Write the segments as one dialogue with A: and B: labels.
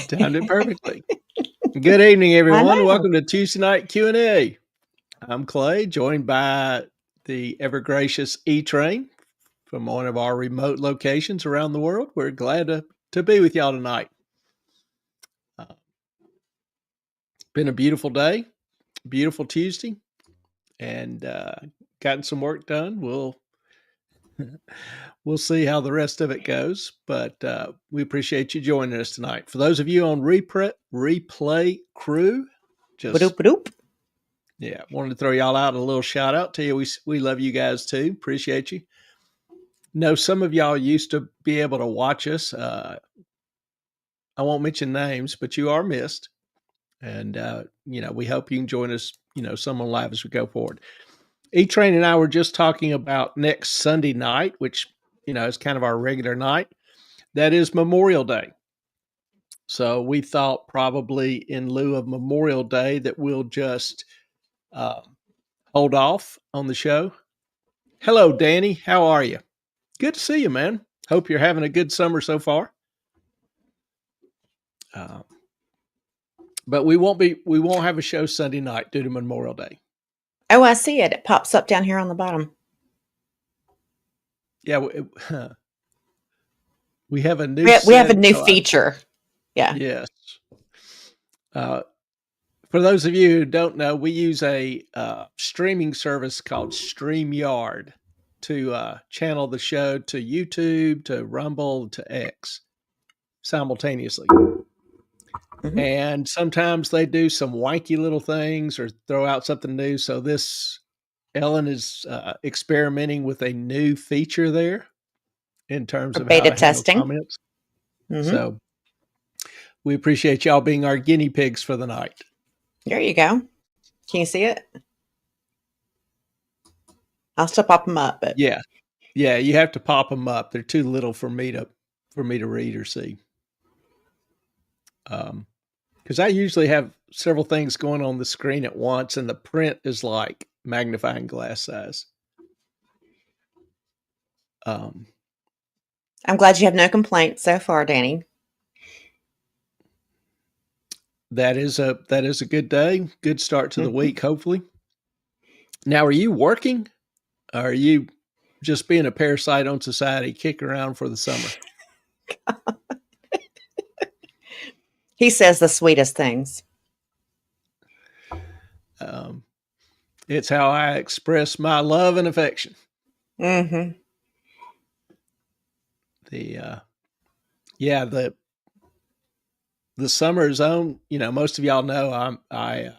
A: Timed it perfectly. Good evening,
B: I
A: everyone.
B: know.
A: Welcome to Tuesday Night Q&A. I'm Clay, joined by the ever-gracious E-Train from one of our remote locations around the world. We're glad to be with y'all tonight. Been a beautiful day, beautiful Tuesday, and gotten some work done. We'll see how the rest of it goes, but we appreciate you joining us tonight. For those of you on replay crew, just
B: Ba-doop.
A: yeah, wanted to throw y'all out a little shout out to you. We love you guys too. Appreciate you. Know some of y'all used to be able to watch us. I won't mention names, but you are missed, and we hope you can join us. Some on live as we go forward. E-Train and I were just talking about next Sunday night, which is kind of our regular night. That is Memorial Day. So we thought probably in lieu of Memorial Day that we'll just hold off on the show. Hello, Danny. How are you? Good to see you, man. Hope you're having a good summer so far. But we won't have a show Sunday night due to Memorial Day.
B: Oh, I see it. It pops up down here on the bottom.
A: Yeah, we have a new.
B: We have a new feature. Yeah.
A: Yes. For those of you who don't know, we use a streaming service called StreamYard to channel the show to YouTube, to Rumble, to X simultaneously. Mm-hmm. And sometimes they do some wanky little things or throw out something new. So Ellen is experimenting with a new feature there in terms of
B: beta testing
A: comments. Mm-hmm. So we appreciate y'all being our guinea pigs for the night.
B: There you go. Can you see it? I'll still pop them up, but
A: yeah, you have to pop them up. They're too little for me to read or see. Because I usually have several things going on the screen at once, and the print is like magnifying glass size.
B: I'm glad you have no complaints so far, Danny.
A: That is a good day. Good start to the week, hopefully. Now, are you working? Or are you just being a parasite on society, kicking around for the summer?
B: He says the sweetest things.
A: It's how I express my love and affection.
B: Mm-hmm.
A: The summer zone, most of y'all know I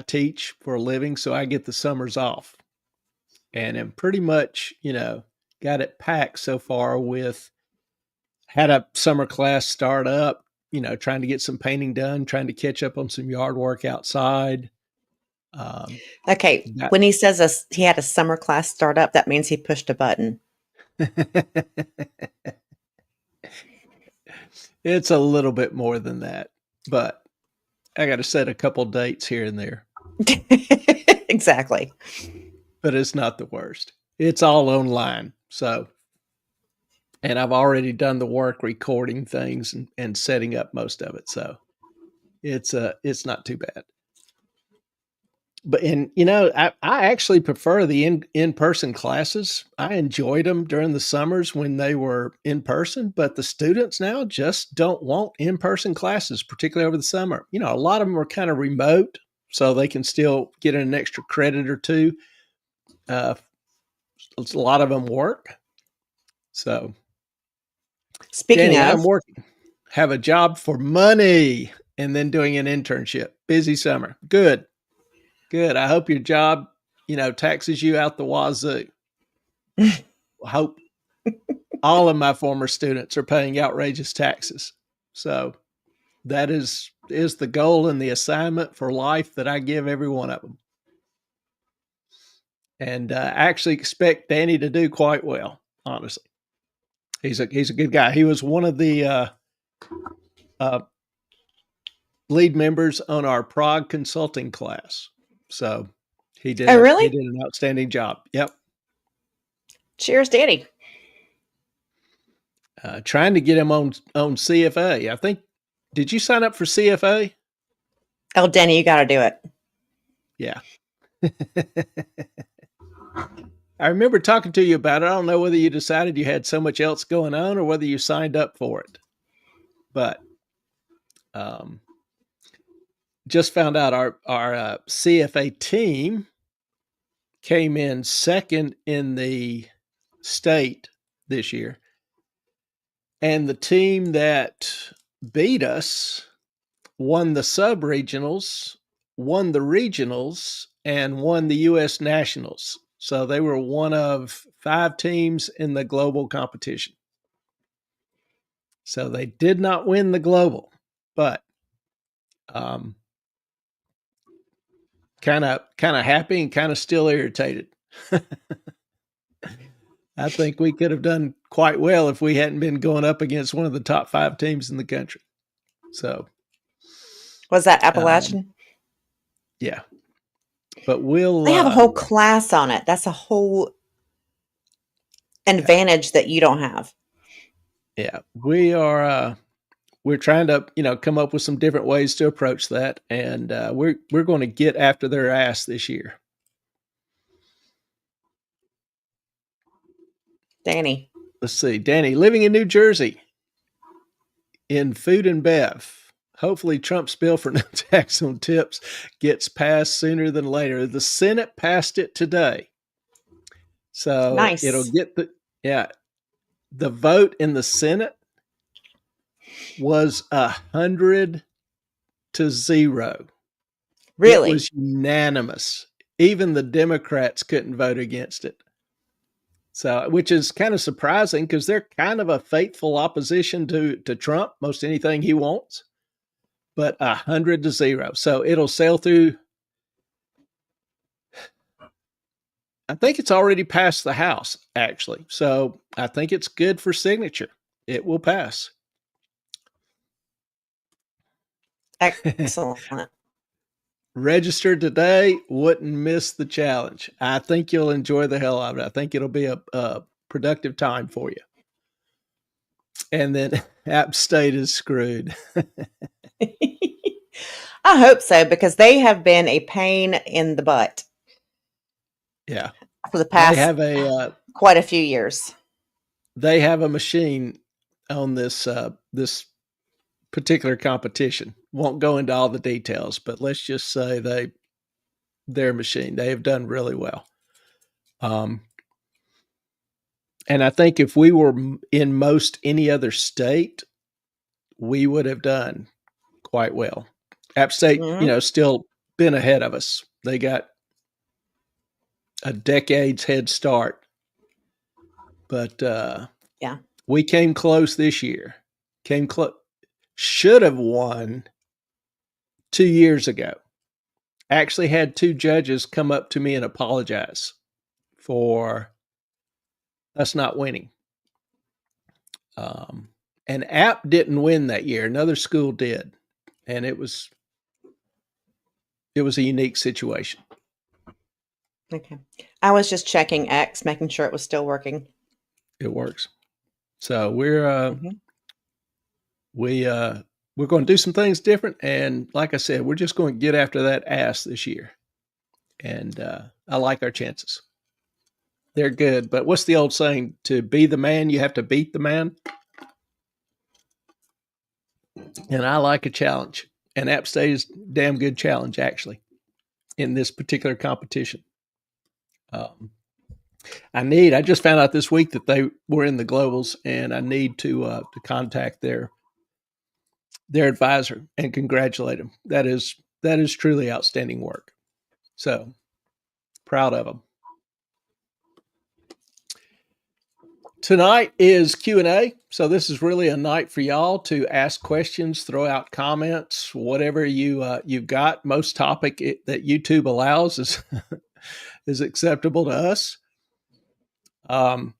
A: teach for a living, so I get the summers off. And I'm pretty much, got it packed so far had a summer class start up, trying to get some painting done, trying to catch up on some yard work outside.
B: Okay. When he says he had a summer class start up, that means he pushed a button.
A: It's a little bit more than that, but I got to set a couple dates here and there.
B: Exactly.
A: But it's not the worst. It's all online. So, and I've already done the work recording things and setting up most of it. So it's not too bad. But I actually prefer the in-person classes. I enjoyed them during the summers when they were in person, but the students now just don't want in-person classes, particularly over the summer. A lot of them are kind of remote, so they can still get an extra credit or two. A lot of them work. So,
B: speaking of,
A: I'm working, have a job for money, and then doing an internship. Busy summer. Good. I hope your job, taxes you out the wazoo. I hope all of my former students are paying outrageous taxes. So that is the goal and the assignment for life that I give every one of them. And I actually expect Danny to do quite well, honestly. He's a good guy. He was one of the lead members on our Prague consulting class. So he did.
B: Oh, really?
A: He did an outstanding job. Yep.
B: Cheers, Danny.
A: Trying to get him on CFA. I think Did you sign up for CFA?
B: Oh, Denny, you got to do it.
A: Yeah. I remember talking to you about it. I don't know whether you decided you had so much else going on or whether you signed up for it. But just found out our CFA team came in second in the state this year. And the team that beat us won the sub-regionals, won the regionals, and won the U.S. Nationals. So they were one of 5 teams in the global competition. So they did not win the global, but kind of happy and kind of still irritated. I think we could have done quite well if we hadn't been going up against one of the top 5 teams in the country. So
B: was that Appalachian?
A: Yeah. But
B: they have a whole class on it. That's a whole advantage that you don't have.
A: Yeah. We're trying to, come up with some different ways to approach that. And we're going to get after their ass this year.
B: Danny.
A: Let's see. Danny, living in New Jersey in food and bev. Hopefully Trump's bill for no tax on tips gets passed sooner than later. The Senate passed it today. So
B: nice.
A: It'll get the vote in the Senate was 100-0.
B: Really?
A: It was unanimous. Even the Democrats couldn't vote against it. So, which is kind of surprising because they're kind of a faithful opposition to Trump, most anything he wants. But 100-0. So it'll sail through. I think it's already passed the House, actually. So I think it's good for signature. It will pass.
B: Excellent.
A: Register today, wouldn't miss the challenge. I think you'll enjoy the hell out of it. I think it'll be a productive time for you. And then App State is screwed.
B: I hope so, because they have been a pain in the butt.
A: Yeah.
B: For the past quite a few years.
A: They have a machine on this this particular competition. Won't go into all the details, but let's just say their machine. They have done really well. And I think if we were in most any other state, we would have done quite well. App State, still been ahead of us. They got a decade's head start. But we came close this year. Came close. Should have won 2 years ago. Actually had 2 judges come up to me and apologize for us not winning. And App didn't win that year. Another school did. And it was a unique situation.
B: Okay. I was just checking X, making sure it was still working.
A: It works. So we're going to do some things different, and like I said, we're just going to get after that ass this year. And I like our chances. They're good, but what's the old saying? To be the man, you have to beat the man. And I like a challenge. And App State is a damn good challenge, actually, in this particular competition. I just found out this week that they were in the globals, and I need to contact their advisor and congratulate them. That is truly outstanding work. So proud of them. Tonight is Q&A. So this is really a night for y'all to ask questions, throw out comments, whatever you've got. Most topic that YouTube allows is acceptable to us. And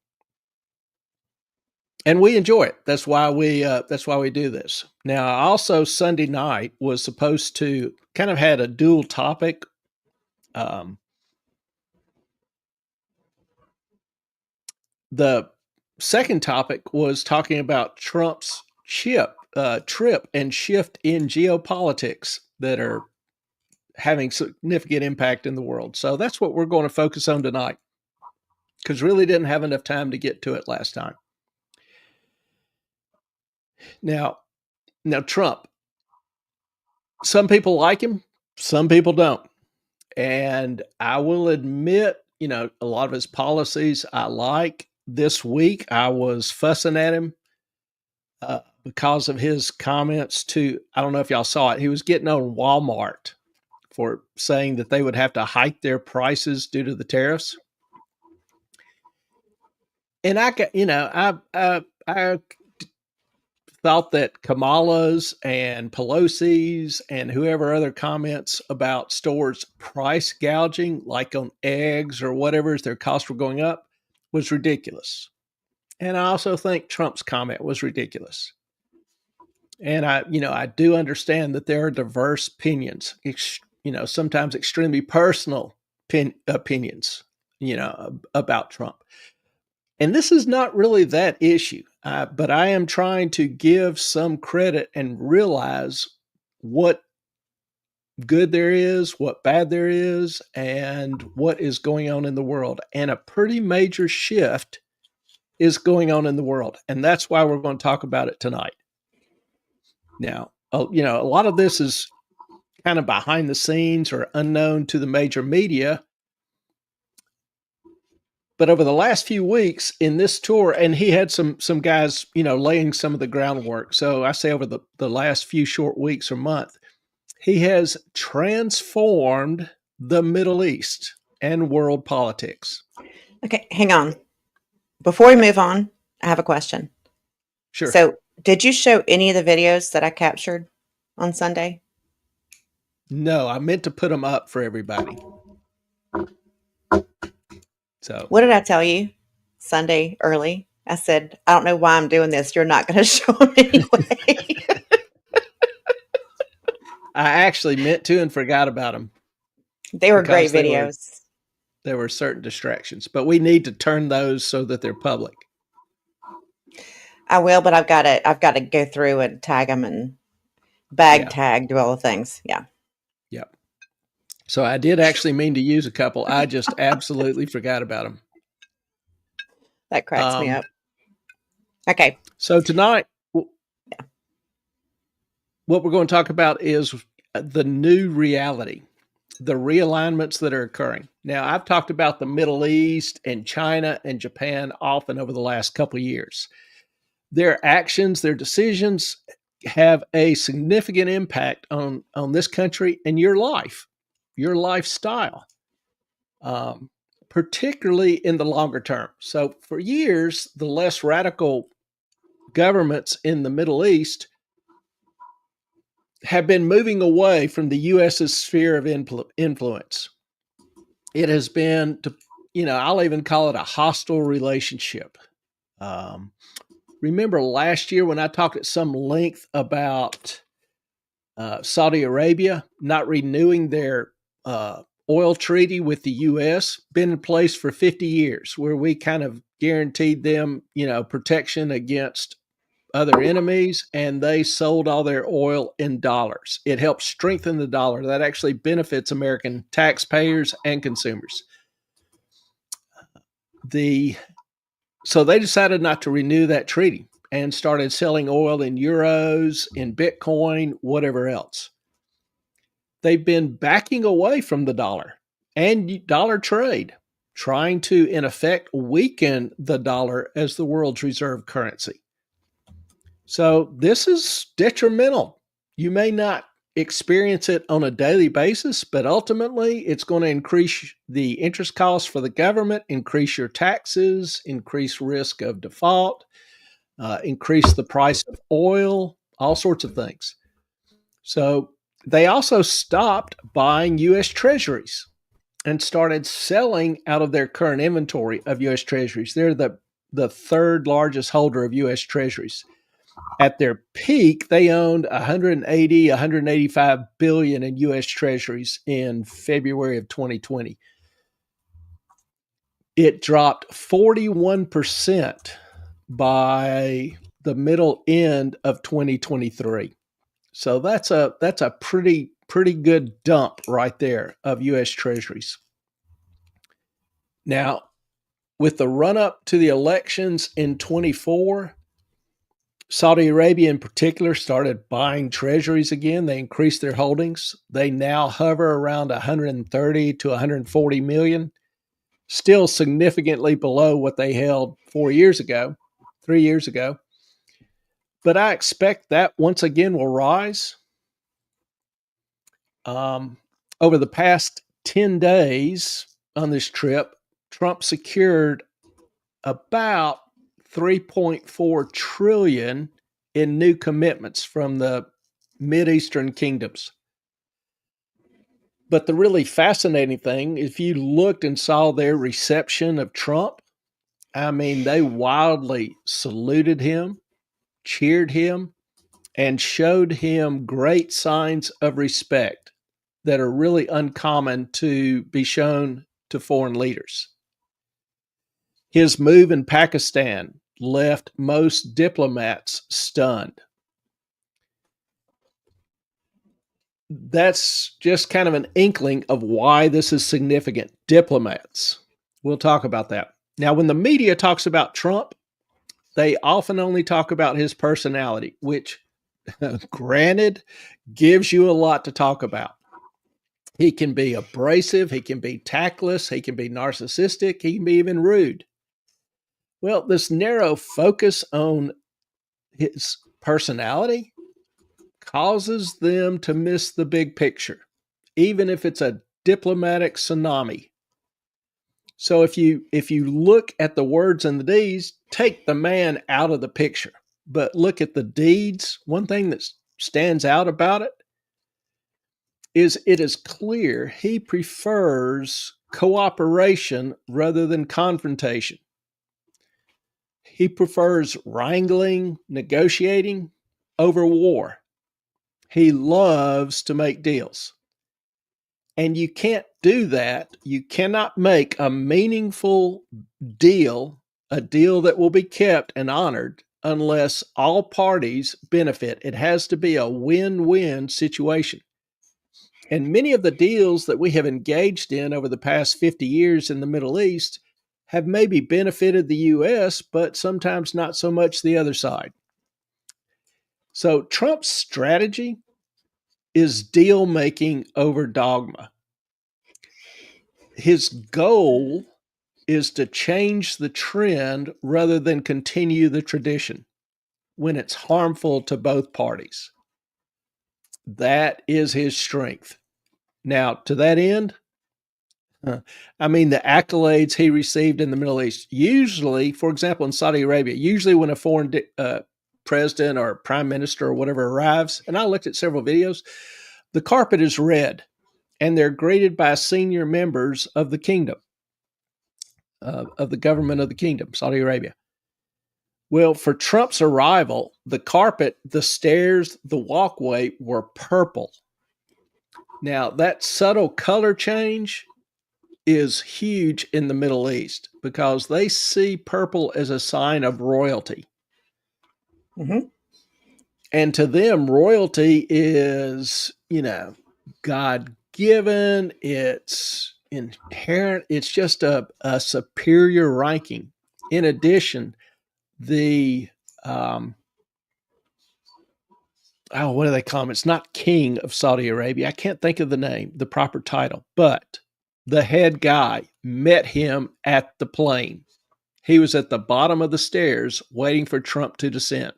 A: we enjoy it. That's why we do this. Now, also Sunday night was supposed to kind of had a dual topic. The second topic was talking about Trump's chip trip and shift in geopolitics that are having significant impact in the world. So that's what we're going to focus on tonight, because really didn't have enough time to get to it last time. Now Trump, some people like him, some people don't. And I will admit, a lot of his policies I like. This week, I was fussing at him because of his comments I don't know if y'all saw it. He was getting on Walmart for saying that they would have to hike their prices due to the tariffs. And I thought that Kamala's and Pelosi's and whoever other comments about stores price gouging, like on eggs or whatever, as their costs were going up, was ridiculous. And I also think Trump's comment was ridiculous. And I do understand that there are diverse opinions, sometimes extremely personal opinions, about Trump. And this is not really that issue, but I am trying to give some credit and realize what good there is, what bad there is, and what is going on in the world. And a pretty major shift is going on in the world. And that's why we're going to talk about it tonight. Now, a lot of this is kind of behind the scenes or unknown to the major media. But over the last few weeks in this tour, and he had some guys, laying some of the groundwork. So I say over the last few short weeks or month, he has transformed the Middle East and world politics.
B: Okay, hang on. Before we move on, I have a question.
A: Sure.
B: So did you show any of the videos that I captured on Sunday?
A: No, I meant to put them up for everybody. So
B: what did I tell you Sunday early? I said, I don't know why I'm doing this. You're not going to show them anyway.
A: I actually meant to and forgot about them.
B: They were great videos.
A: There were certain distractions, but we need to turn those so that they're public.
B: I will, but I've got to go through and tag them and tag, do all the things. Yeah.
A: Yep. So I did actually mean to use a couple. I just absolutely forgot about them.
B: That cracks me up. Okay.
A: So tonight, what we're going to talk about is the new reality, the realignments that are occurring. Now, I've talked about the Middle East and China and Japan often over the last couple of years. Their actions, their decisions have a significant impact on this country and your life, your lifestyle, particularly in the longer term. So for years, the less radical governments in the Middle East have been moving away from the U.S.'s sphere of influence. It has been, I'll even call it a hostile relationship. Remember last year when I talked at some length about Saudi Arabia not renewing their oil treaty with the U.S., been in place for 50 years, where we kind of guaranteed them, protection against other enemies, and they sold all their oil in dollars. It helps strengthen the dollar. That actually benefits American taxpayers and consumers. So they decided not to renew that treaty and started selling oil in euros, in Bitcoin, whatever else. They've been backing away from the dollar and dollar trade, trying to, in effect, weaken the dollar as the world's reserve currency. So this is detrimental. You may not experience it on a daily basis, but ultimately it's going to increase the interest costs for the government, increase your taxes, increase risk of default, increase the price of oil, all sorts of things. So they also stopped buying U.S. Treasuries and started selling out of their current inventory of U.S. Treasuries. They're the third largest holder of U.S. Treasuries. At their peak, they owned 185 billion in U.S. Treasuries in February of 2020. It dropped 41% by the middle end of 2023. So that's a pretty good dump right there of U.S. Treasuries. Now, with the run up to the elections in 24, Saudi Arabia in particular started buying treasuries again. They increased their holdings. They now hover around 130 to 140 million, still significantly below what they held 3 years ago. But I expect that once again will rise. Over the past 10 days on this trip, Trump secured about 3.4 trillion in new commitments from the Mideastern kingdoms. But the really fascinating thing, if you looked and saw their reception of Trump, I mean, they wildly saluted him, cheered him, and showed him great signs of respect that are really uncommon to be shown to foreign leaders. His move in Pakistan left most diplomats stunned. That's just kind of an inkling of why this is significant. Diplomats. We'll talk about that. Now, when the media talks about Trump, they often only talk about his personality, which, granted, gives you a lot to talk about. He can be abrasive, he can be tactless, he can be narcissistic, he can be even rude. Well, this narrow focus on his personality causes them to miss the big picture, even if it's a diplomatic tsunami. So if you look at the words and the deeds, take the man out of the picture, but look at the deeds. One thing that stands out about it is clear he prefers cooperation rather than confrontation. He prefers wrangling, negotiating over war. He loves to make deals. And you can't do that. You cannot make a meaningful deal, a deal that will be kept and honored, unless all parties benefit. It has to be a win-win situation. And many of the deals that we have engaged in over the past 50 years in the Middle East have maybe benefited the U.S., but sometimes not so much the other side. So Trump's strategy is deal making over dogma. His goal is to change the trend rather than continue the tradition when it's harmful to both parties. That is his strength. Now, to that end, I mean, the accolades he received in the Middle East, usually, for example, in Saudi Arabia, usually when a foreign president or prime minister or whatever arrives, and I looked at several videos, the carpet is red and they're greeted by senior members of the kingdom, of the government of the kingdom, Saudi Arabia. Well, for Trump's arrival, the carpet, the stairs, the walkway were purple. Now, that subtle color change is huge in the Middle East because they see purple as a sign of royalty.
B: Mm-hmm.
A: And to them, royalty is, God-given. It's inherent. It's just a superior ranking. In addition, the, what do they call him? It's not king of Saudi Arabia. I can't think of the name, the proper title, but the head guy met him at the plane. He was at the bottom of the stairs waiting for Trump to descend.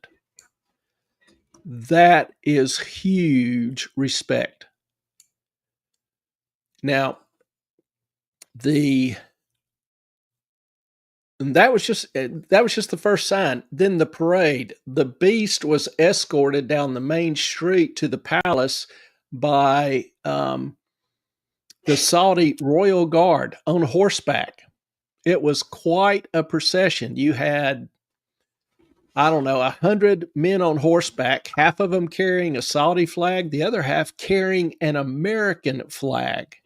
A: That is huge respect. Now, that was just the first sign. Then the parade, the beast was escorted down the main street to the palace by the Saudi royal guard on horseback. It was quite a procession. You had, 100 men on horseback, half of them carrying a Saudi flag, the other half carrying an American flag.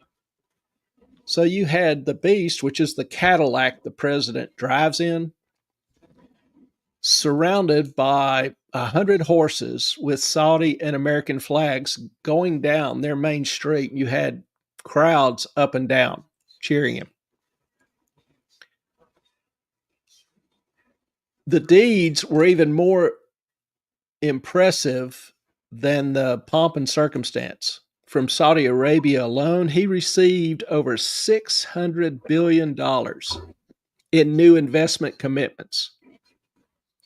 A: So you had the beast, which is the Cadillac the president drives in. surrounded by 100 horses with Saudi and American flags going down their main street. You had crowds up and down cheering him. The deeds were even more impressive than the pomp and circumstance. From Saudi Arabia alone, he received over $600 billion in new investment commitments,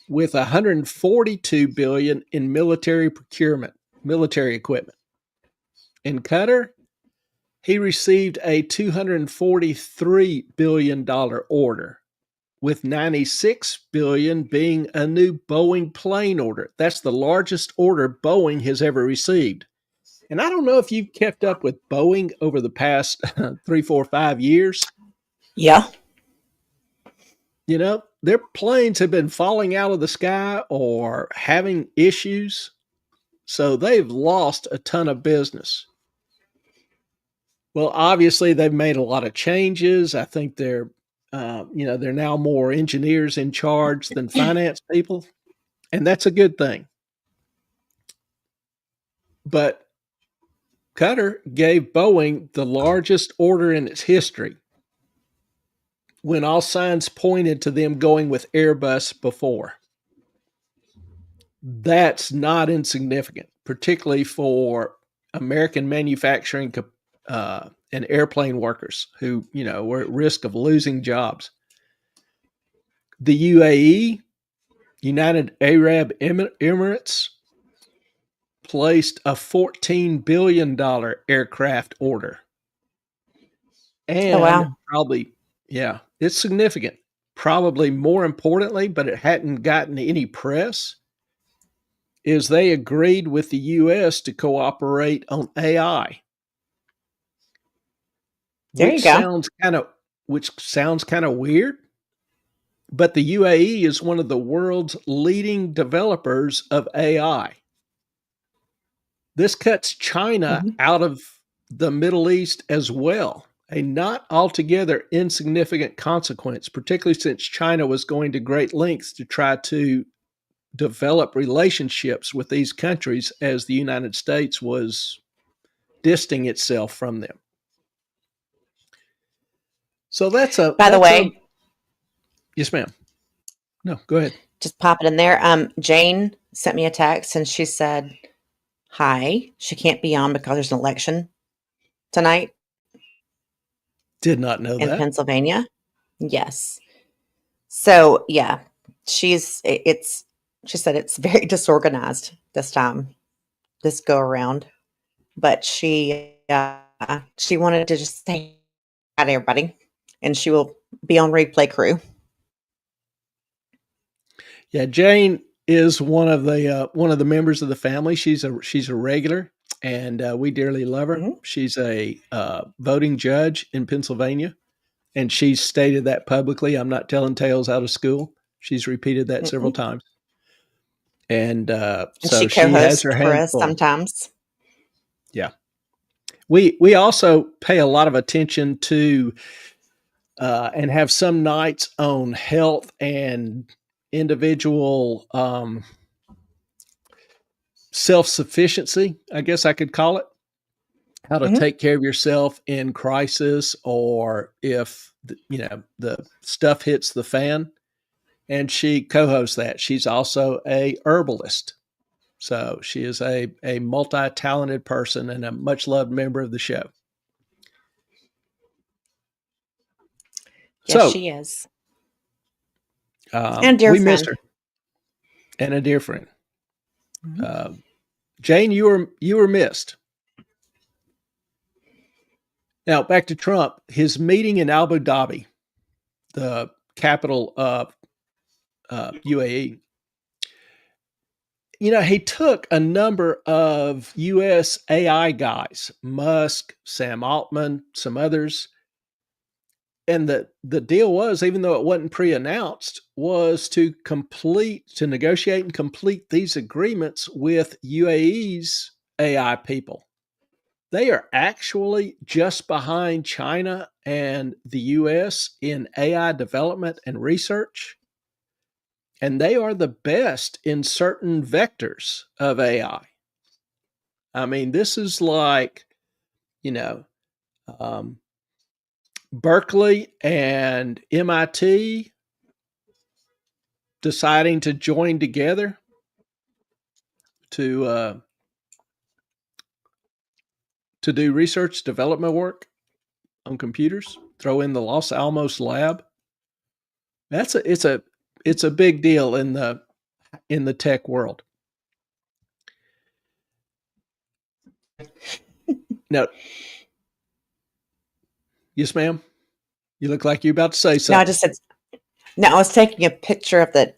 A: with $142 billion in military procurement, military equipment. In Qatar, he received a $243 billion order, with $96 billion being a new Boeing plane order. That's the largest order Boeing has ever received. And I don't know if you've kept up with Boeing over the past 3, 4, 5 years.
B: Yeah.
A: You know, their planes have been falling out of the sky or having issues. So they've lost a ton of business. Well, obviously, they've made a lot of changes. I think they're now more engineers in charge than finance people. And that's a good thing. But Qatar gave Boeing the largest order in its history, when all signs pointed to them going with Airbus before. That's not insignificant, particularly for American manufacturing and airplane workers who, were at risk of losing jobs. The UAE, United Arab Emirates, placed a $14 billion aircraft order. And
B: wow.
A: probably, it's significant. Probably more importantly, but it hadn't gotten any press, is they agreed with the U.S. to cooperate on AI.
B: There you go.
A: Which sounds kind of weird, but the UAE is one of the world's leading developers of AI. This cuts China out of the Middle East as well, a not altogether insignificant consequence, particularly since China was going to great lengths to try to develop relationships with these countries as the United States was distancing itself from them. So
B: By the way,
A: yes, ma'am. No, go ahead.
B: Just pop it in there. Jane sent me a text and she said, hi, she can't be on because there's an election tonight.
A: Did not know
B: in
A: that.
B: Pennsylvania. Yes. So yeah, she said it's very disorganized this go around, but she wanted to just say hi to everybody, and she will be on replay crew.
A: Yeah, Jane is one of the members of the family. She's a regular, and we dearly love her. Mm-hmm. She's a voting judge in Pennsylvania, and she's stated that publicly. I'm not telling tales out of school. She's repeated that several times. And so she has her hands full
B: sometimes.
A: Yeah. We also pay a lot of attention to and have some nights on health and individual self-sufficiency, I guess I could call it. How to take care of yourself in crisis, or if the stuff hits the fan. And she co-hosts that. She's also a herbalist. So she is a multi-talented person and a much-loved member of the show.
B: Yes, she is.
A: And we missed her. And a dear friend. Mm-hmm. Jane, you were missed. Now, back to Trump. His meeting in Abu Dhabi, the capital of UAE. He took a number of U.S. AI guys, Musk, Sam Altman, some others. And the deal was, even though it wasn't pre-announced, was to negotiate and complete these agreements with UAE's AI people. They are actually just behind China and the U.S. in AI development and research. and they are the best in certain vectors of AI. I mean, this is like, you know, um, Berkeley and MIT deciding to join together to do research development work on computers. Throw in the Los Alamos lab. It's a big deal in the tech world. Now, yes, ma'am. You look like you're about to say
B: No, I
A: something.
B: just said no. I was taking a picture of the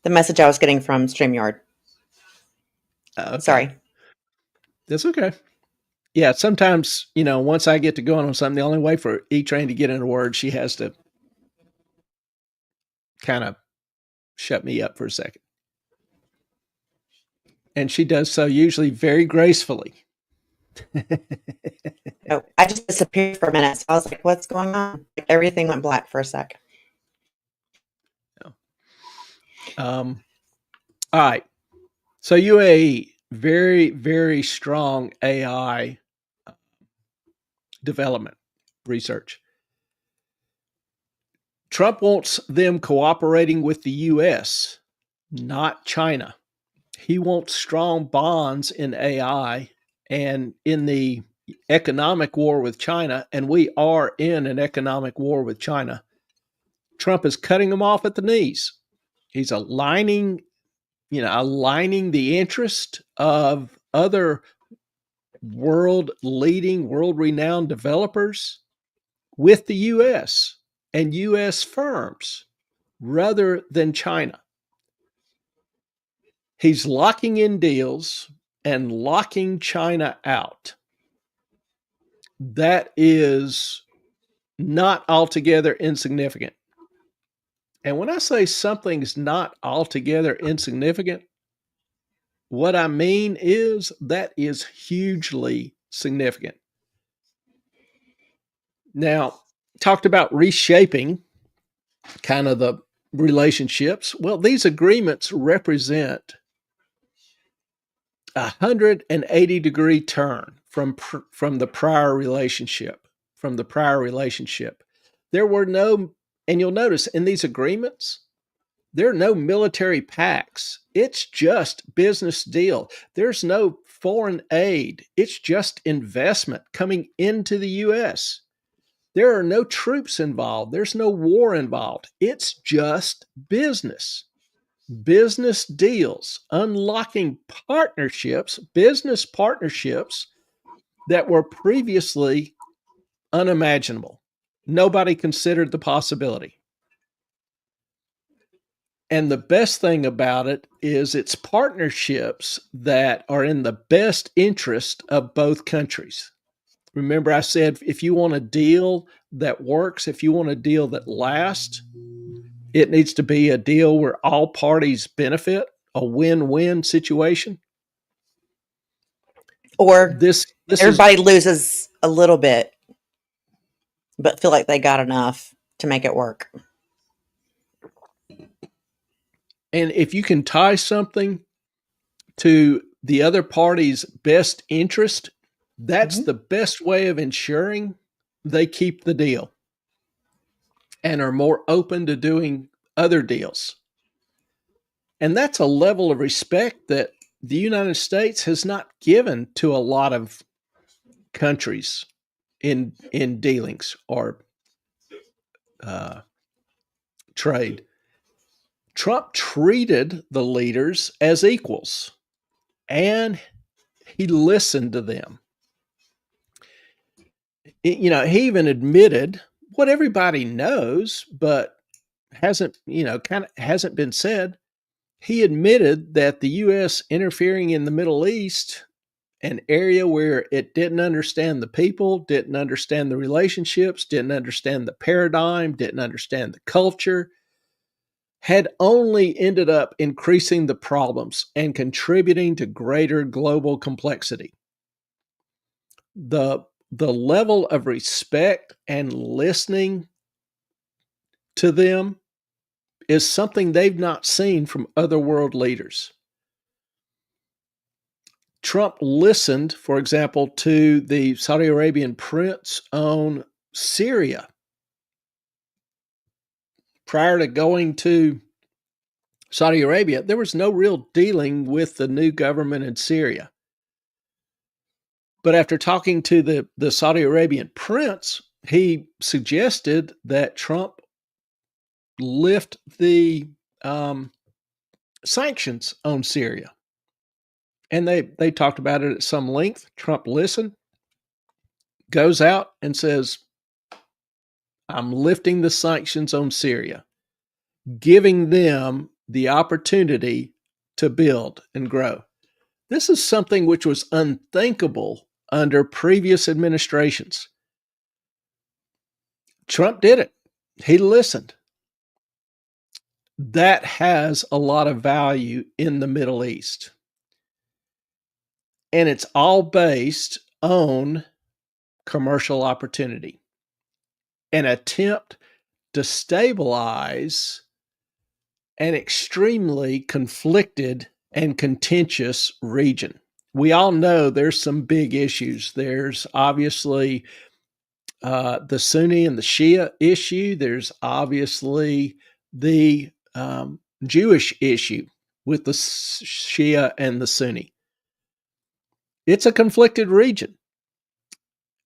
B: message I was getting from StreamYard.
A: Okay.
B: Sorry.
A: That's okay. Yeah, sometimes, once I get to going on something, the only way for E-Train to get in a word, she has to kind of shut me up for a second. And she does so usually very gracefully.
B: Oh, I just disappeared for a minute. So I was like, what's going on? Like, everything went black for a sec.
A: All right. So UAE, very, very strong AI development research. Trump wants them cooperating with the U.S., not China. He wants strong bonds in AI and in the economic war with China, and we are in an economic war with China. Trump is cutting them off at the knees. He's aligning the interest of other world-renowned developers with the U.S. and U.S. firms rather than China. He's locking in deals and locking China out. That is not altogether insignificant. And when I say something's not altogether insignificant, what I mean is that is hugely significant. Now, talked about reshaping kind of the relationships. Well, these agreements represent a 180-degree turn from the prior relationship. There were no, and you'll notice in these agreements, there are no military pacts. It's just business deal. There's no foreign aid. It's just investment coming into the U.S. There are no troops involved. There's no war involved. It's just business deals, unlocking business partnerships that were previously unimaginable. Nobody considered the possibility. And the best thing about it is it's partnerships that are in the best interest of both countries. Remember, I said, if you want a deal that works, if you want a deal that lasts, it needs to be a deal where all parties benefit, a win-win situation.
B: Or
A: this
B: everybody loses a little bit, but feel like they got enough to make it work.
A: And if you can tie something to the other party's best interest, that's the best way of ensuring they keep the deal and are more open to doing other deals. And that's a level of respect that the United States has not given to a lot of countries in dealings or trade. Trump treated the leaders as equals, and he listened to them. He even admitted what everybody knows, but hasn't been said. He admitted that the U.S. interfering in the Middle East, an area where it didn't understand the people, didn't understand the relationships, didn't understand the paradigm, didn't understand the culture, had only ended up increasing the problems and contributing to greater global complexity. The level of respect and listening to them is something they've not seen from other world leaders. Trump listened, for example, to the Saudi Arabian prince on Syria. Prior to going to Saudi Arabia, there was no real dealing with the new government in Syria. But after talking to the Saudi Arabian prince, he suggested that Trump lift the sanctions on Syria. And they talked about it at some length. Trump listened, goes out and says, I'm lifting the sanctions on Syria, giving them the opportunity to build and grow. This is something which was unthinkable under previous administrations. Trump did it. He listened. That has a lot of value in the Middle East. And it's all based on commercial opportunity, an attempt to stabilize an extremely conflicted and contentious region. We all know there's some big issues. There's obviously the Sunni and the Shia issue. There's obviously the Jewish issue with the Shia and the Sunni. It's a conflicted region.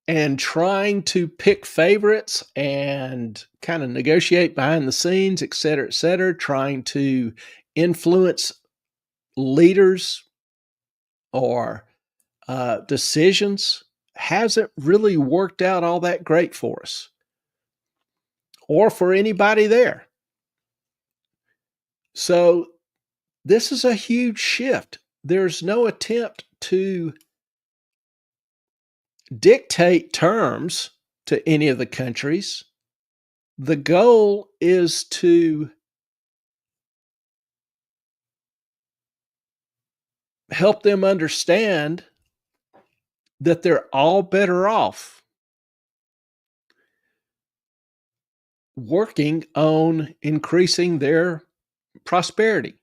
A: And trying to pick favorites and kind of negotiate behind the scenes, et cetera, trying to influence leaders or decisions hasn't really worked out all that great for us or for anybody there. So this is a huge shift. There's no attempt to dictate terms to any of the countries. The goal is to help them understand that they're all better off working on increasing their prosperity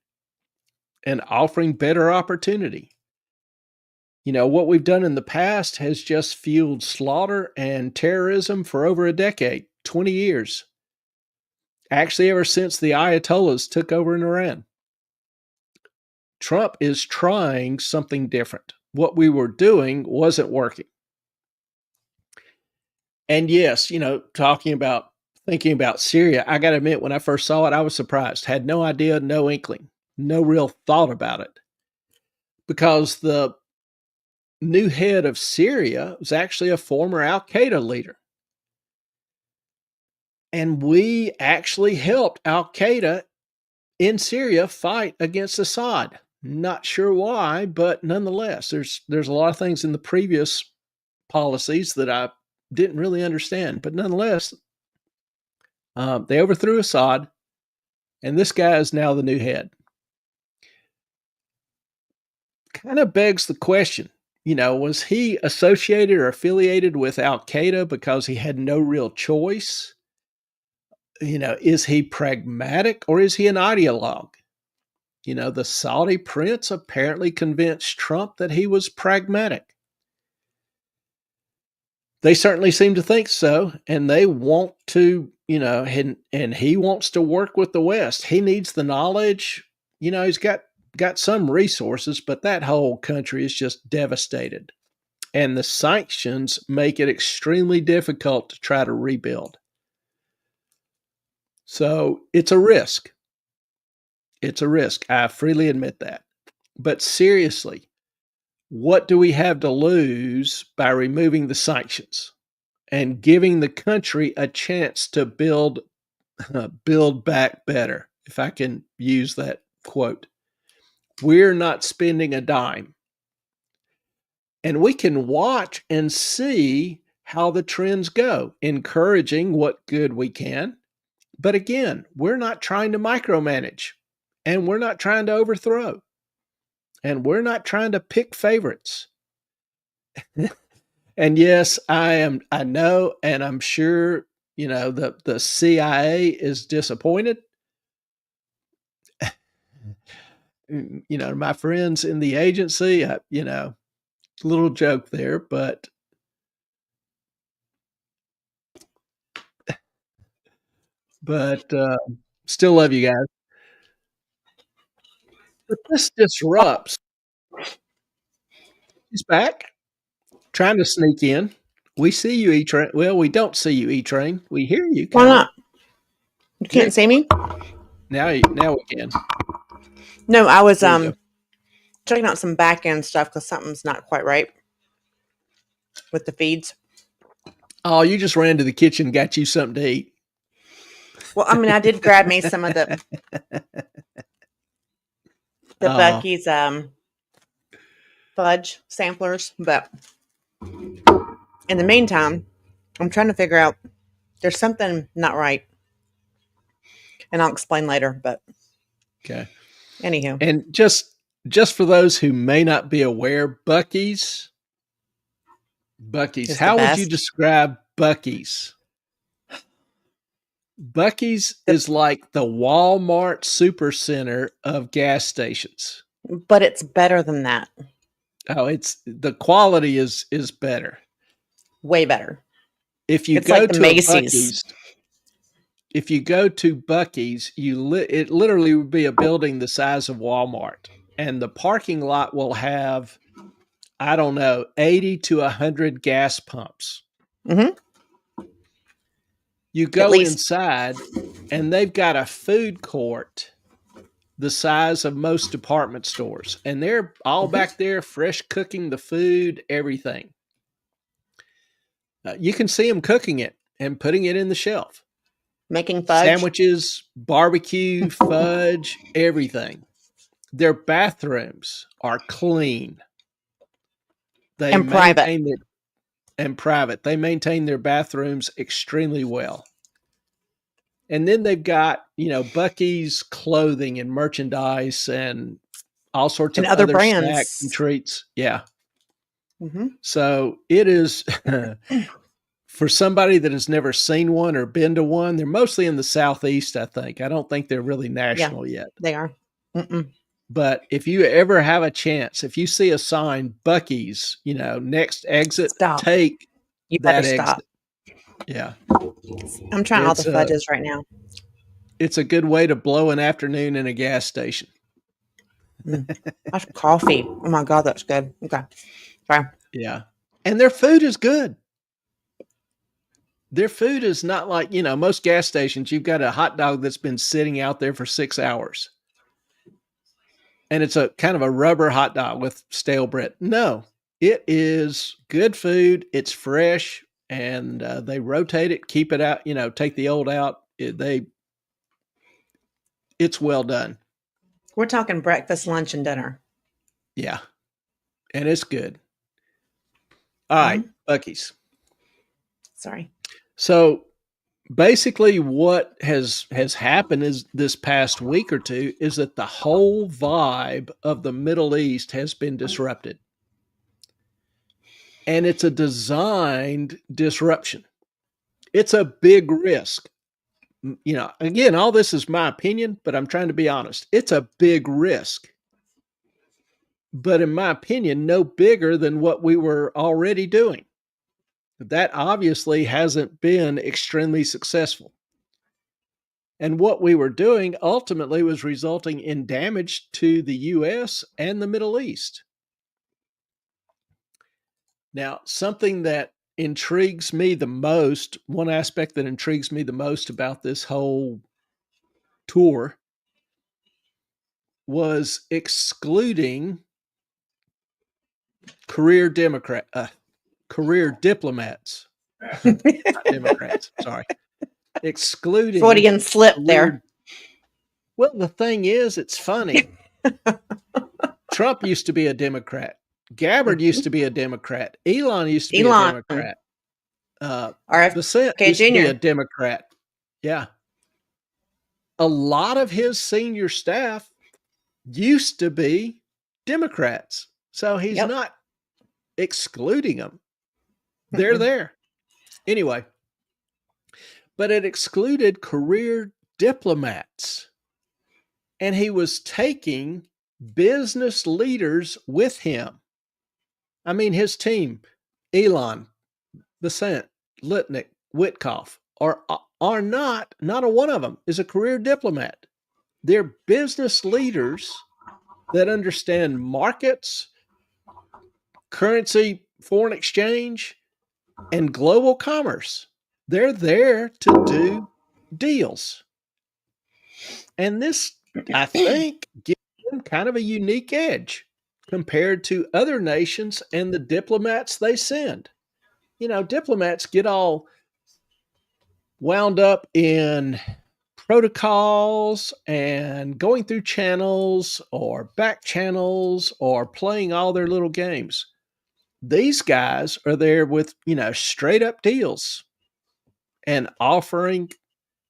A: and offering better opportunity. You know, what we've done in the past has just fueled slaughter and terrorism for over a decade, 20 years. Actually, ever since the Ayatollahs took over in Iran. Trump is trying something different. What we were doing wasn't working. And yes, you know, thinking about Syria, I got to admit, when I first saw it, I was surprised. Had no idea, no inkling, no real thought about it. Because the new head of Syria was actually a former Al Qaeda leader. And we actually helped Al Qaeda in Syria fight against Assad. Not sure why, but nonetheless, there's a lot of things in the previous policies that I didn't really understand. But nonetheless, they overthrew Assad, and this guy is now the new head. Kind of begs the question, you know, was he associated or affiliated with Al Qaeda because he had no real choice? You know, is he pragmatic or is he an ideologue? You know, the Saudi prince apparently convinced Trump that he was pragmatic. They certainly seem to think so, and they want to, you know, and he wants to work with the West. He needs the knowledge. You know, he's got some resources, but that whole country is just devastated. And the sanctions make it extremely difficult to try to rebuild. So it's a risk. It's a risk. I freely admit that. But seriously, what do we have to lose by removing the sanctions and giving the country a chance to build back better, if I can use that quote? We're not spending a dime. And we can watch and see how the trends go, encouraging what good we can. But again, we're not trying to micromanage, and we're not trying to overthrow, and we're not trying to pick favorites. And yes, I know, and I'm sure, you know, the CIA is disappointed. my friends in the agency, little joke there, but still love you guys. But this disrupts. He's back, trying to sneak in. We see you, E-Train. Well, we don't see you, E-Train. We hear you.
B: Why not? You can't see me?
A: Now we can.
B: No, I was checking out some back end stuff because something's not quite right with the feeds.
A: Oh, you just ran to the kitchen and got you something to eat.
B: Well, I mean, I did grab me some of the Buc-ee's fudge samplers, but in the meantime, I'm trying to figure out there's something not right, and I'll explain later. But
A: okay,
B: anywho,
A: and just for those who may not be aware, Buc-ee's. How would you describe Buc-ee's? Buc-ee's is like the Walmart supercenter of gas stations.
B: But it's better than that.
A: Oh, the quality is better.
B: Way better.
A: If you go to Buc-ee's, it literally would be a building the size of Walmart, and the parking lot will have, I don't know, 80 to 100 gas pumps.
B: Mm-hmm.
A: You go inside, and they've got a food court the size of most department stores, and they're all back there, fresh cooking the food, everything. You can see them cooking it and putting it in the shelf.
B: Making fudge.
A: Sandwiches, barbecue, fudge, everything. Their bathrooms are clean.
B: And private.
A: They maintain their bathrooms extremely well. And then they've got, Buc-ee's clothing and merchandise and all sorts of other brands, snacks and treats. Yeah.
B: Mm-hmm.
A: So it is, for somebody that has never seen one or been to one, they're mostly in the Southeast, I think. I don't think they're really national yet.
B: They are. Mm-mm.
A: But if you ever have a chance, if you see a sign, Buc-ee's, next exit, take that exit. Stop. Yeah.
B: I'm trying all the fudges right now.
A: It's a good way to blow an afternoon in a gas station.
B: That's coffee. Oh my God, that's good. Okay. Sorry.
A: Yeah. And their food is good. Their food is not like, most gas stations, you've got a hot dog that's been sitting out there for 6 hours. And it's a kind of a rubber hot dog with stale bread. No, it is good food. It's fresh, and they rotate it, keep it out, take the old out. It's well done.
B: We're talking breakfast, lunch, and dinner.
A: Yeah. And it's good. All right, Buc-ee's.
B: Sorry.
A: So basically what has happened is this past week or two is that the whole vibe of the Middle East has been disrupted. And it's a designed disruption. It's a big risk. Again, all this is my opinion, but I'm trying to be honest. It's a big risk. But in my opinion, no bigger than what we were already doing. That obviously hasn't been extremely successful. And what we were doing ultimately was resulting in damage to the U.S. and the Middle East. Now, something that intrigues me the most, one aspect that intrigues me the most about this whole tour was excluding career diplomats. Not Democrats, sorry. Excluding
B: Freudian slip there.
A: Well, the thing is, it's funny. Trump used to be a Democrat. Gabbard used to be a Democrat. Elon used to be a Democrat. Bessent used to be a Democrat. Yeah. A lot of his senior staff used to be Democrats. So he's not excluding them. They're there. Anyway, but it excluded career diplomats. And he was taking business leaders with him. I mean, his team, Elon, Besant, Litnick, Witkoff, are not a one of them is a career diplomat. They're business leaders that understand markets, currency, foreign exchange, and global commerce. They're there to do deals. And this, I think, gives them kind of a unique edge compared to other nations and the diplomats they send. Diplomats get all wound up in protocols and going through channels or back channels or playing all their little games. These guys are there with, straight up deals and offering,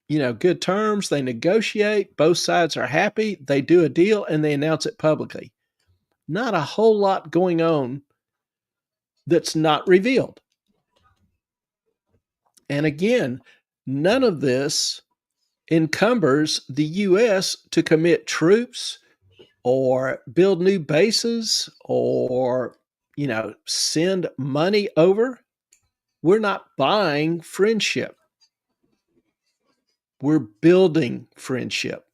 A: good terms. They negotiate, both sides are happy, they do a deal and they announce it publicly. Not a whole lot going on that's not revealed. And again, none of this encumbers the U.S. to commit troops or build new bases or, send money over. We're not buying friendship. We're building friendship.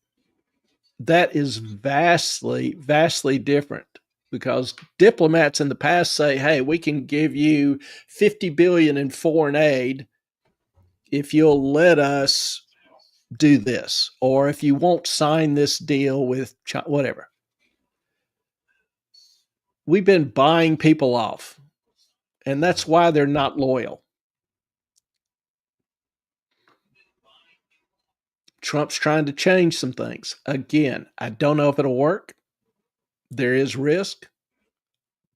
A: That is vastly, vastly different because diplomats in the past say, hey, we can give you $50 billion in foreign aid if you'll let us do this, or if you won't sign this deal with China, whatever. We've been buying people off, and that's why they're not loyal. Trump's trying to change some things. Again, I don't know if it'll work. There is risk,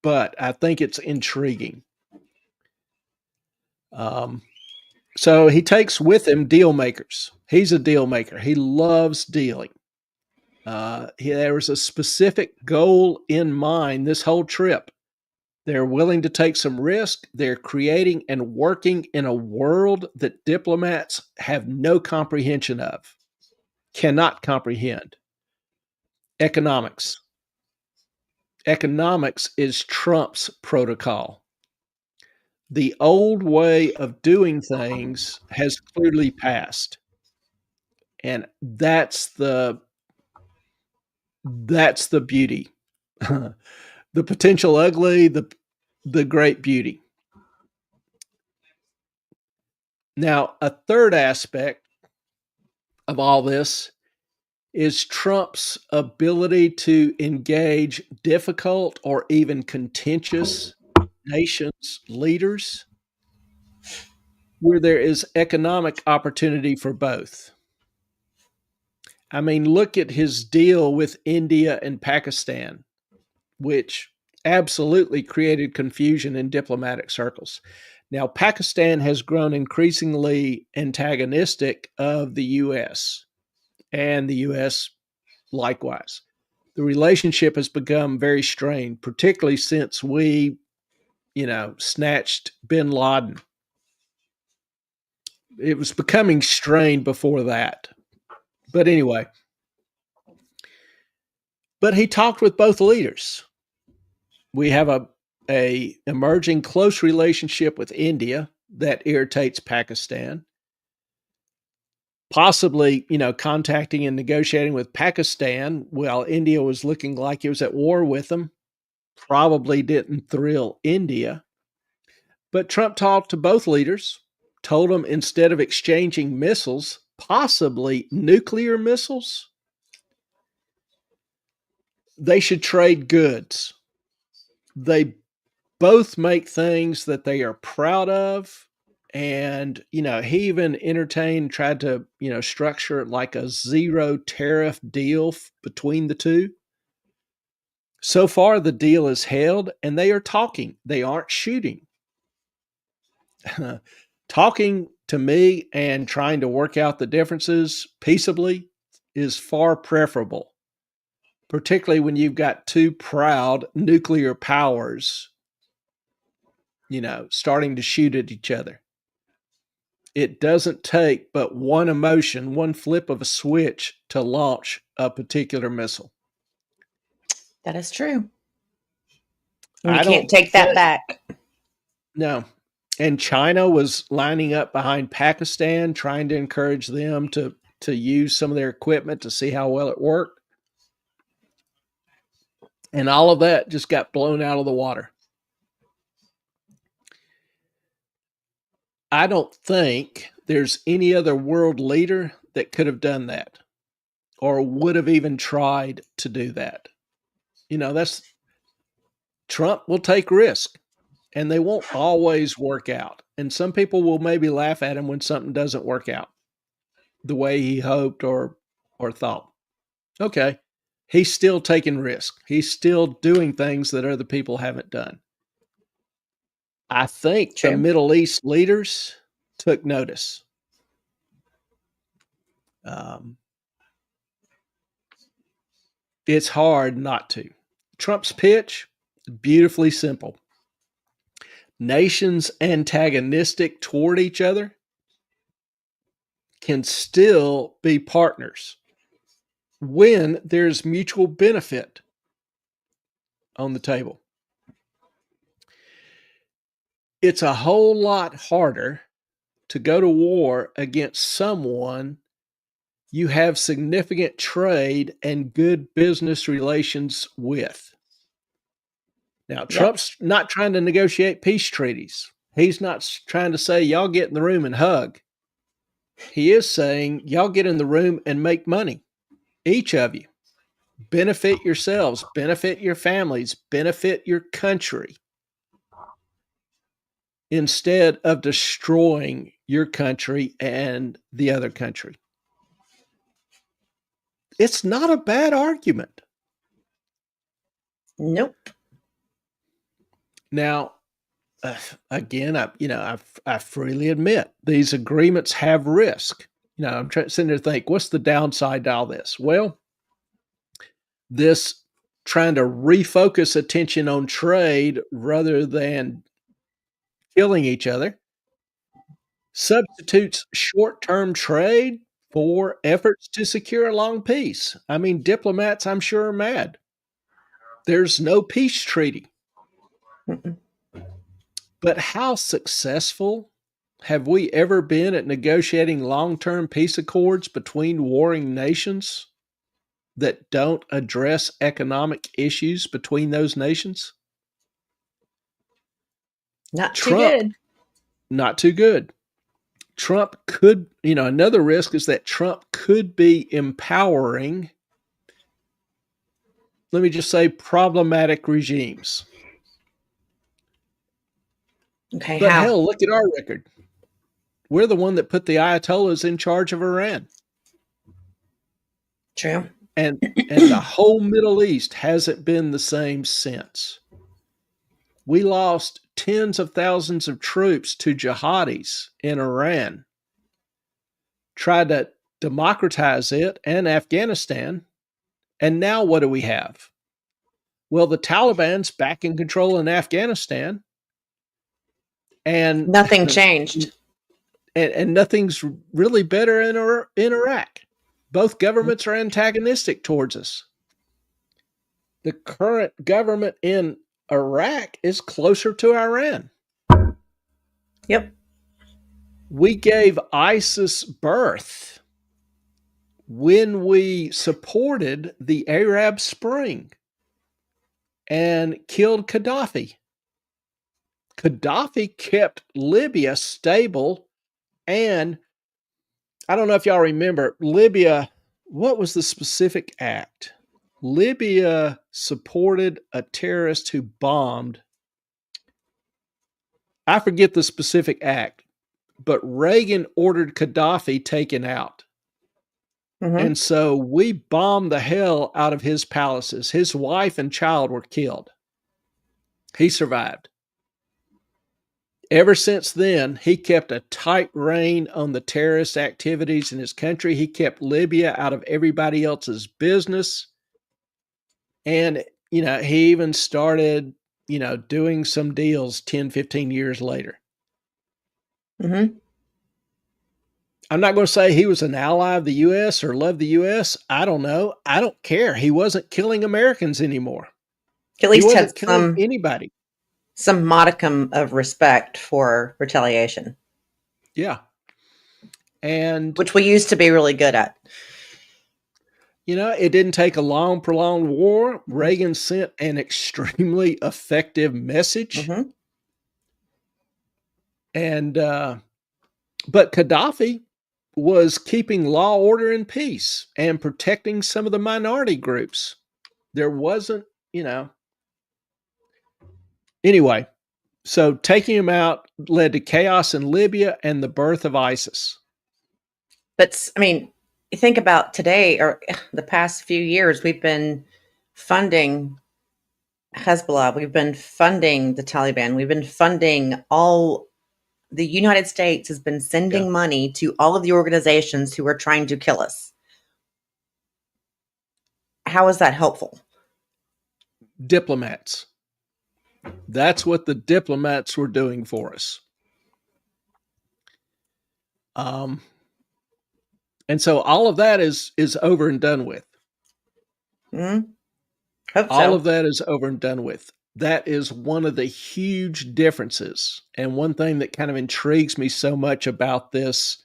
A: but I think it's intriguing. So he takes with him deal makers. He's a deal maker. He loves dealing. There was a specific goal in mind this whole trip. They're willing to take some risk. They're creating and working in a world that diplomats have no comprehension of, cannot comprehend. Economics. Economics is Trump's protocol. The old way of doing things has clearly passed. And that's the beauty. The potential ugly, the great beauty. Now, a third aspect of all this is Trump's ability to engage difficult or even contentious nations' leaders where there is economic opportunity for both. I mean, look at his deal with India and Pakistan, which absolutely created confusion in diplomatic circles. Now, Pakistan has grown increasingly antagonistic of the U.S., and the U.S. likewise. The relationship has become very strained, particularly since we, snatched bin Laden. It was becoming strained before that. But anyway, but he talked with both leaders. We have a emerging close relationship with India that irritates Pakistan. Possibly, contacting and negotiating with Pakistan while India was looking like it was at war with them probably didn't thrill India. But Trump talked to both leaders, told them instead of exchanging missiles, possibly nuclear missiles, they should trade goods. They both make things that they are proud of. And, he even tried to, structure like a zero tariff deal between the two. So far, the deal is held and they are talking. They aren't shooting. Talking to me and trying to work out the differences peaceably is far preferable, particularly when you've got two proud nuclear powers, starting to shoot at each other. It doesn't take but one emotion, one flip of a switch to launch a particular missile.
B: That is true. And you
A: I
B: can't
A: don't
B: take that
A: think,
B: back.
A: no. And China was lining up behind Pakistan, trying to encourage them to use some of their equipment to see how well it worked. And all of that just got blown out of the water. I don't think there's any other world leader that could have done that or would have even tried to do that. That's Trump will take risk and they won't always work out. And some people will maybe laugh at him when something doesn't work out the way he hoped or thought. Okay. He's still taking risk. He's still doing things that other people haven't done. I think the
B: True.
A: Middle East leaders took notice. It's hard not to. Trump's pitch, beautifully simple. Nations antagonistic toward each other can still be partners when there's mutual benefit on the table. It's a whole lot harder to go to war against someone you have significant trade and good business relations with. Now, Trump's not trying to negotiate peace treaties. He's not trying to say, y'all get in the room and hug. He is saying, y'all get in the room and make money. Each of you. Benefit yourselves, benefit your families, benefit your country. Instead of destroying your country and the other country. It's not a bad argument.
B: Nope.
A: Now, again, I freely admit these agreements have risk. I'm sitting there to think, what's the downside to all this? Well, this trying to refocus attention on trade rather than killing each other substitutes short-term trade for efforts to secure a long peace. I mean, diplomats, I'm sure, are mad. There's no peace treaty.
B: Mm-mm.
A: But how successful have we ever been at negotiating long-term peace accords between warring nations that don't address economic issues between those nations?
B: Not too good.
A: Not too good. Trump could, another risk is that Trump could be empowering, let me just say, problematic regimes.
B: Okay,
A: But
B: how?
A: hell, look at our record. We're the one that put the Ayatollahs in charge of Iran.
B: True.
A: And the whole Middle East hasn't been the same since. We lost tens of thousands of troops to jihadis in Iran, tried to democratize it and Afghanistan. And now what do we have? Well, the Taliban's back in control in Afghanistan. And
B: nothing changed.
A: And nothing's really better in Iraq. Both governments are antagonistic towards us. The current government in Iraq is closer to Iran.
B: Yep.
A: We gave ISIS birth when we supported the Arab Spring and killed Gaddafi. Gaddafi kept Libya stable, and I don't know if y'all remember, Libya, what was the specific act? Libya supported a terrorist who bombed. I forget the specific act, but Reagan ordered Gaddafi taken out. Mm-hmm. And so we bombed the hell out of his palaces. His wife and child were killed. He survived. Ever since then, he kept a tight rein on the terrorist activities in his country. He kept Libya out of everybody else's business. And, he even started, doing some deals 10, 15 years later.
B: Mm-hmm.
A: I'm not going to say he was an ally of the U.S. or loved the U.S. I don't know. I don't care. He wasn't killing Americans anymore.
B: At
A: He
B: least had
A: wasn't killing anybody.
B: some modicum of respect for retaliation.
A: Yeah. And
B: which we used to be really good at.
A: It didn't take a long, prolonged war. Reagan sent an extremely effective message.
B: Mm-hmm.
A: And, but Gaddafi was keeping law, order, and peace and protecting some of the minority groups. There wasn't, Anyway, so taking him out led to chaos in Libya and the birth of ISIS.
B: But, I mean, you think about today or the past few years, we've been funding Hezbollah. We've been funding the Taliban. We've been funding the United States has been sending money to all of the organizations who are trying to kill us. How is that helpful?
A: Diplomats. That's what the diplomats were doing for us. And so all of that is over and done with.
B: Mm-hmm. Hope so.
A: All of that is over and done with. That is one of the huge differences. And one thing that kind of intrigues me so much about this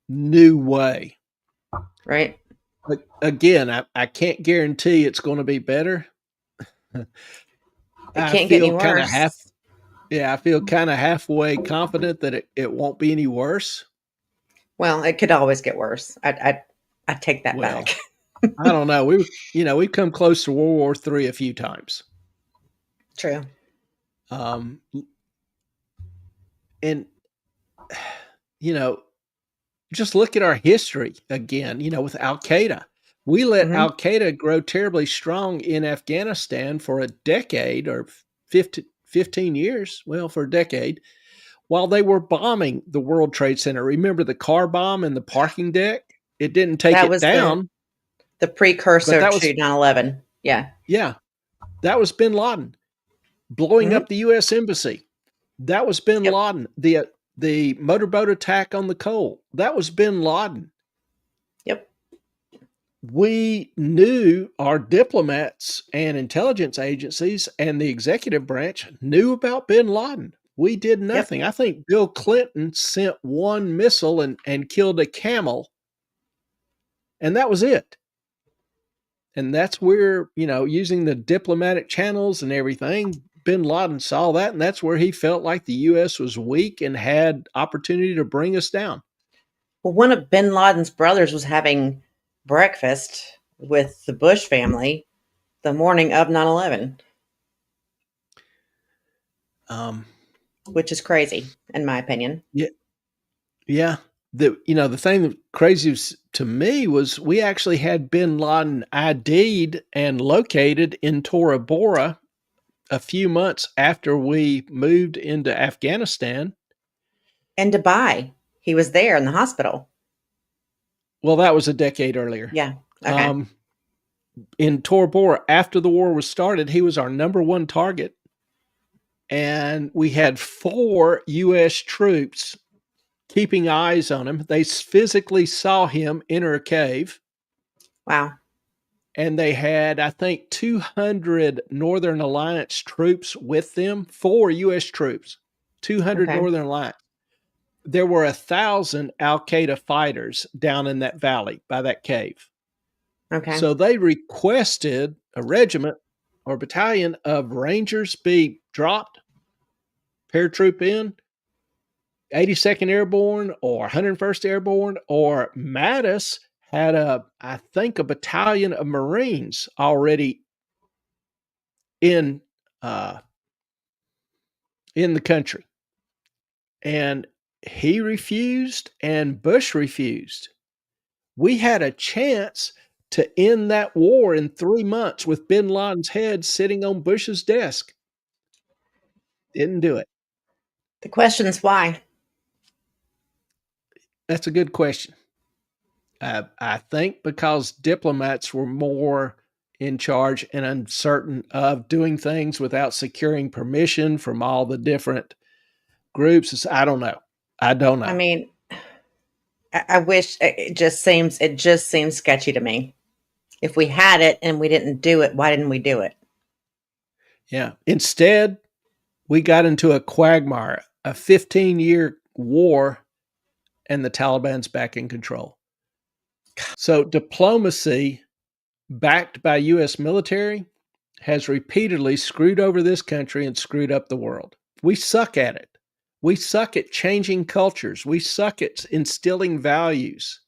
A: new way.
B: Right.
A: But again, I can't guarantee it's going to be better.
B: It can't get any worse.
A: I feel kind of halfway confident that it won't be any worse.
B: Well, it could always get worse. I take that back.
A: I don't know. We've come close to World War III a few times.
B: True.
A: And just look at our history again, with Al-Qaeda. We let Al-Qaeda grow terribly strong in Afghanistan for a decade or 15 years. Well, for a decade, while they were bombing the World Trade Center. Remember the car bomb in the parking deck? It didn't take it down.
B: The precursor to 9/11. Yeah.
A: Yeah. That was bin Laden. Blowing up the U.S. Embassy. That was bin Laden. The motorboat attack on the Cole. That was bin Laden.
B: Yep.
A: We knew, our diplomats and intelligence agencies and the executive branch knew about bin Laden. We did nothing. Yep. I think Bill Clinton sent one missile and killed a camel. And that was it. And that's where, using the diplomatic channels and everything, bin Laden saw that, and that's where he felt like the U.S. was weak and had opportunity to bring us down.
B: Well, one of bin Laden's brothers was having breakfast with the Bush family the morning of 9/11. Which is crazy, in my opinion.
A: Yeah. Yeah. The thing that crazy to me was we actually had bin Laden ID'd and located in Tora Bora a few months after we moved into Afghanistan.
B: In Dubai. He was there in the hospital.
A: Well, that was a decade earlier.
B: Yeah. Okay.
A: In Tora Bora, after the war was started, he was our number one target. And we had 4 U.S. troops keeping eyes on him. They physically saw him enter a cave.
B: Wow.
A: And they had, I think, 200 Northern Alliance troops with them, 4 U.S. troops, 200 Northern Alliance. There were 1,000 Al-Qaeda fighters down in that valley by that cave.
B: Okay.
A: So they requested a regiment or battalion of Rangers be dropped, paratroop in, 82nd Airborne or 101st Airborne, or Mattis had I think a battalion of Marines already in the country. And he refused and Bush refused. We had a chance to end that war in 3 months with bin Laden's head sitting on Bush's desk. Didn't do it.
B: The question is why?
A: That's a good question. I think because diplomats were more in charge and uncertain of doing things without securing permission from all the different groups. I don't know.
B: I mean, I wish it just seems sketchy to me. If we had it and we didn't do it, why didn't we do it?
A: Yeah. Instead, we got into a quagmire, a 15-year war, and the Taliban's back in control. So diplomacy backed by U.S. military has repeatedly screwed over this country and screwed up the world. We suck at it. We suck at changing cultures. We suck at instilling values.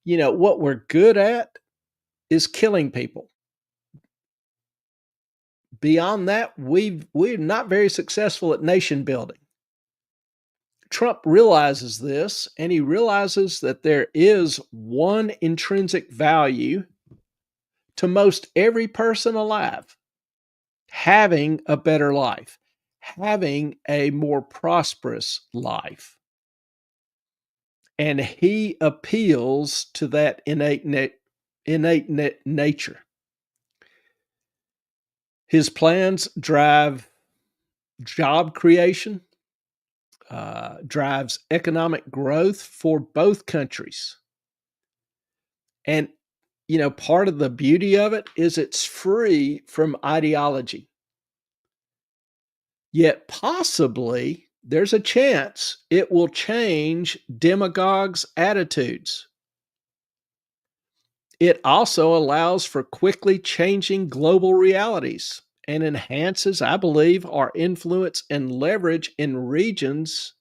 A: What we're good at is killing people. Beyond that, we're not very successful at nation building. Trump realizes this, and he realizes that there is one intrinsic value to most every person alive: having a better life, having a more prosperous life. And he appeals to that innate nature. His plans drive job creation, drives economic growth for both countries. And, part of the beauty of it is it's free from ideology. Yet possibly there's a chance it will change demagogues' attitudes. It also allows for quickly changing global realities and enhances, I believe, our influence and leverage in regions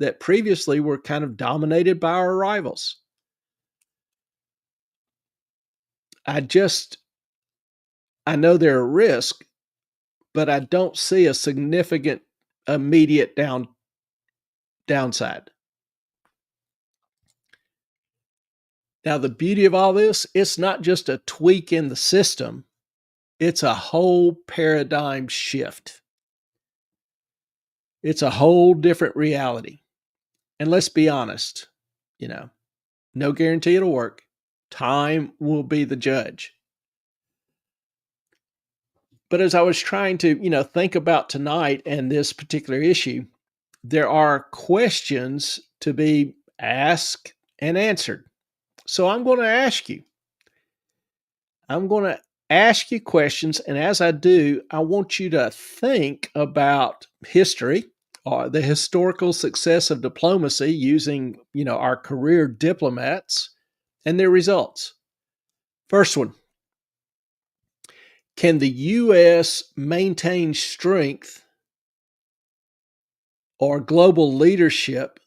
A: that previously were kind of dominated by our rivals. I know there are risks, but I don't see a significant immediate downside. Now, the beauty of all this, it's not just a tweak in the system, it's a whole paradigm shift. It's a whole different reality. And let's be honest, no guarantee it'll work. Time will be the judge. But as I was trying to, think about tonight and this particular issue, there are questions to be asked and answered. So I'm going to ask you. I'm going to ask you questions. And as I do, I want you to think about history or the historical success of diplomacy using, our career diplomats and their results. First one. Can the U.S. maintain strength or global leadership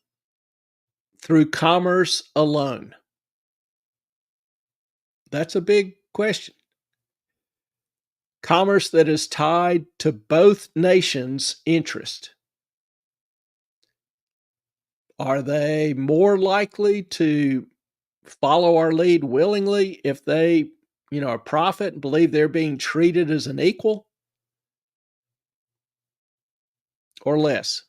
A: through commerce alone? That's a big question. Commerce that is tied to both nations' interest. Are they more likely to follow our lead willingly if they, are profit and believe they're being treated as an equal, or less?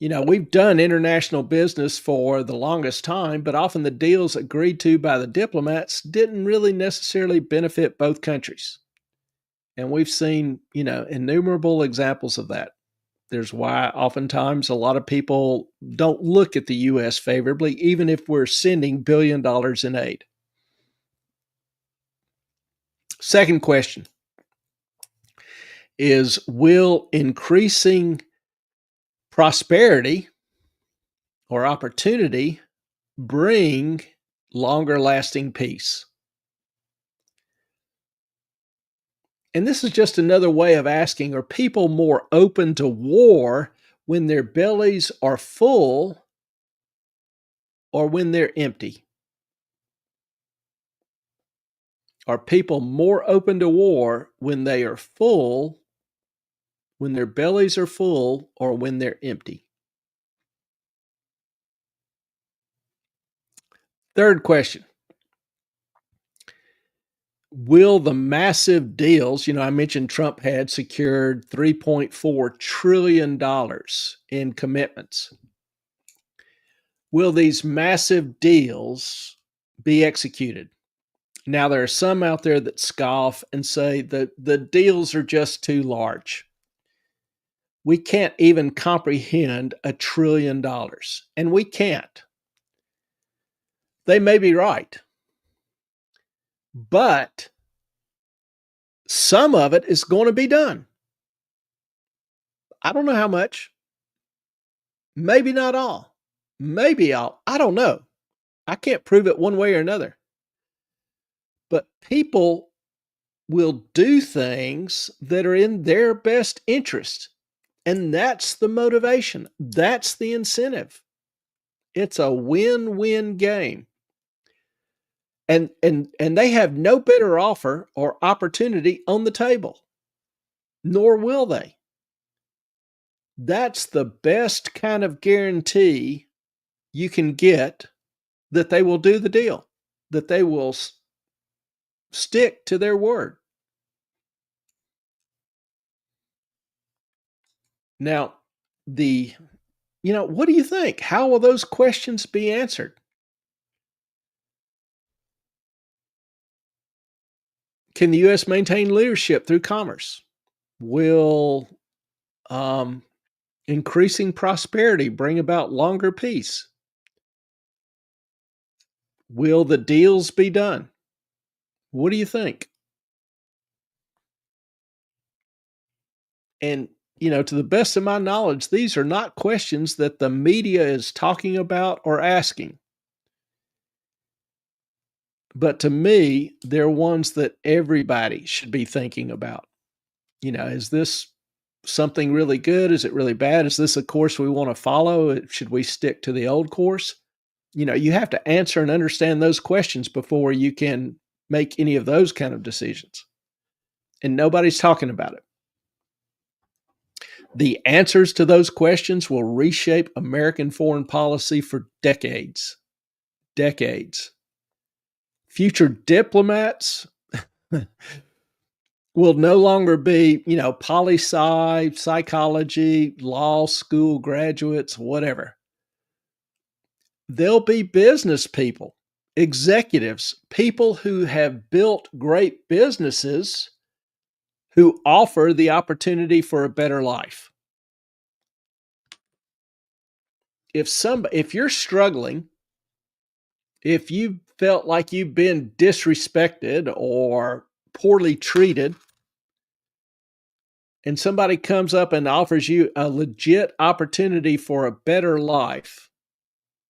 A: We've done international business for the longest time, but often the deals agreed to by the diplomats didn't really necessarily benefit both countries. And we've seen, innumerable examples of that. There's why oftentimes a lot of people don't look at the U.S. favorably, even if we're sending $1 billion in aid. Second question is, will increasing prosperity or opportunity bring longer lasting peace? And this is just another way of asking, are people more open to war when their bellies are full or when they're empty? Are people more open to war when they are full, when their bellies are full, or when they're empty? Third question. Will the massive deals, I mentioned Trump had secured $3.4 trillion in commitments. Will these massive deals be executed? Now, there are some out there that scoff and say that the deals are just too large. we can't even comprehend $1 trillion. And we can't. They may be right. But some of it is going to be done. I don't know how much. Maybe not all. Maybe all. I don't know. I can't prove it one way or another. But people will do things that are in their best interest. And that's the motivation. That's the incentive. It's a win-win game. And they have no better offer or opportunity on the table, nor will they. That's the best kind of guarantee you can get that they will do the deal, that they will stick to their word. Now, what do you think? How will those questions be answered? Can the U.S. maintain leadership through commerce? Will increasing prosperity bring about longer peace? Will the deals be done? What do you think? And, to the best of my knowledge, these are not questions that the media is talking about or asking. But to me, they're ones that everybody should be thinking about. Is this something really good? Is it really bad? Is this a course we want to follow? Should we stick to the old course? You have to answer and understand those questions before you can make any of those kind of decisions. And nobody's talking about it. The answers to those questions will reshape American foreign policy for decades. Decades. Future diplomats will no longer be, poli-sci, psychology, law school graduates, whatever. They'll be business people, executives, people who have built great businesses who offer the opportunity for a better life. If you're struggling, if you felt like you've been disrespected or poorly treated, and somebody comes up and offers you a legit opportunity for a better life,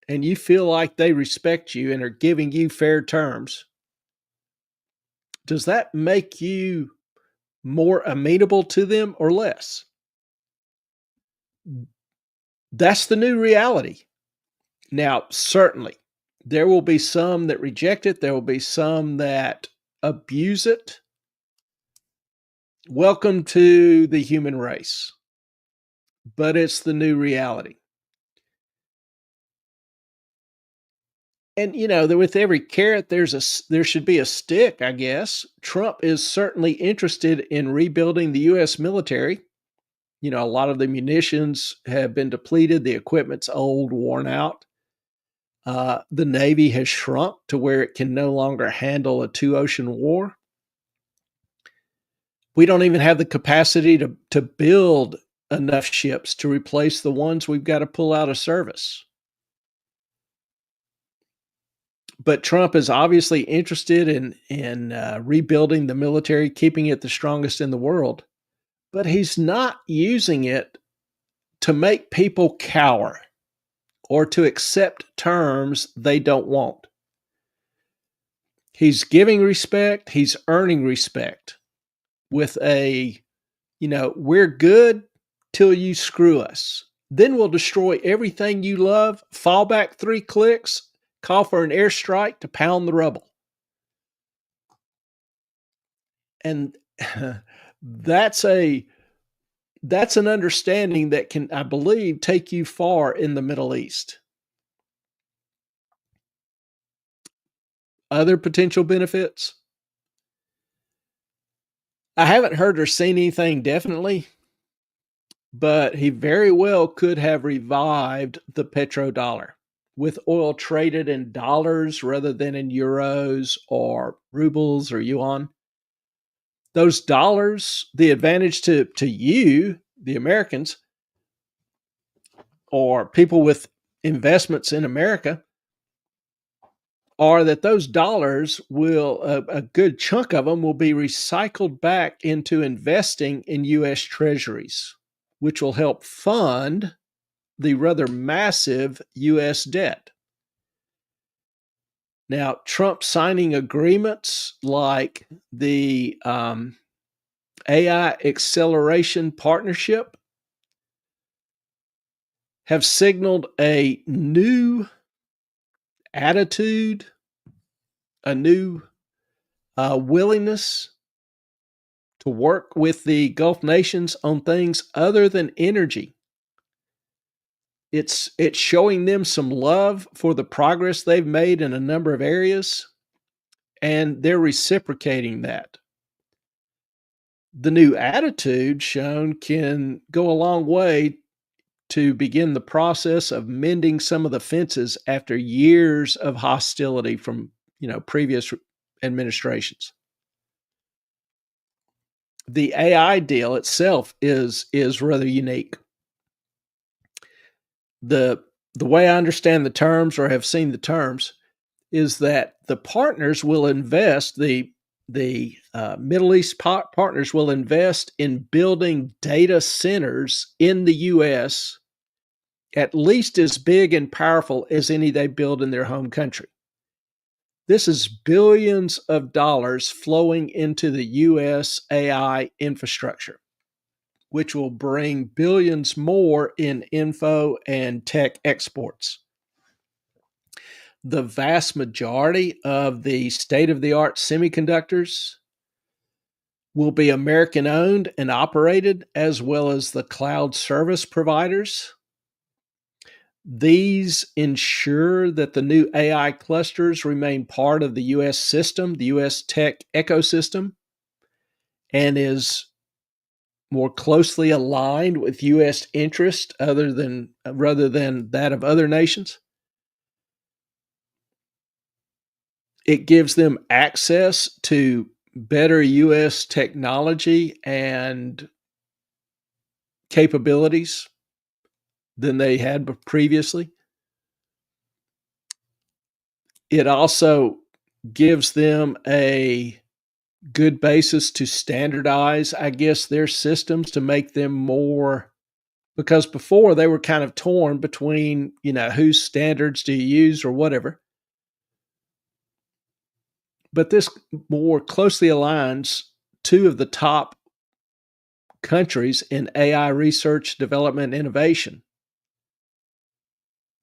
A: and you feel like they respect you and are giving you fair terms, does that make you more amenable to them or less? That's the new reality. Now, certainly, there will be some that reject it. There will be some that abuse it. Welcome to the human race. But it's the new reality. And, with every carrot, there should be a stick, I guess. Trump is certainly interested in rebuilding the U.S. military. A lot of the munitions have been depleted. The equipment's old, worn out. The Navy has shrunk to where it can no longer handle a two-ocean war. We don't even have the capacity to build enough ships to replace the ones we've got to pull out of service. But Trump is obviously interested in rebuilding the military, keeping it the strongest in the world. But he's not using it to make people cower or to accept terms they don't want. He's giving respect. He's earning respect with we're good till you screw us. Then we'll destroy everything you love, fall back 3 clicks, call for an airstrike to pound the rubble. And that's an understanding that can, I believe, take you far in the Middle East. Other potential benefits? I haven't heard or seen anything definitely, but he very well could have revived the petrodollar with oil traded in dollars rather than in euros or rubles or yuan. Those dollars, the advantage to you, the Americans, or people with investments in America are that those dollars will, a good chunk of them will be recycled back into investing in U.S. treasuries, which will help fund the rather massive U.S. debt. Now, Trump signing agreements like the AI Acceleration Partnership have signaled a new attitude, a new willingness to work with the Gulf nations on things other than energy. It's showing them some love for the progress they've made in a number of areas, and they're reciprocating that. The new attitude shown can go a long way to begin the process of mending some of the fences after years of hostility from, previous administrations. The AI deal itself is rather unique. The way I understand the terms, or have seen the terms, is that the partners will invest, the Middle East partners will invest in building data centers in the U.S. at least as big and powerful as any they build in their home country. This is billions of dollars flowing into the U.S. AI infrastructure, which will bring billions more in info and tech exports. The vast majority of the state-of-the-art semiconductors will be American owned and operated, as well as the cloud service providers. These ensure that the new AI clusters remain part of the U.S. system, the U.S. tech ecosystem, and is more closely aligned with U.S. interest rather than that of other nations. It gives them access to better U.S. technology and capabilities than they had previously. It also gives them a good basis to standardize, I guess, their systems to make them more, because before they were kind of torn between, whose standards do you use or whatever. But this more closely aligns two of the top countries in AI research, development, and innovation,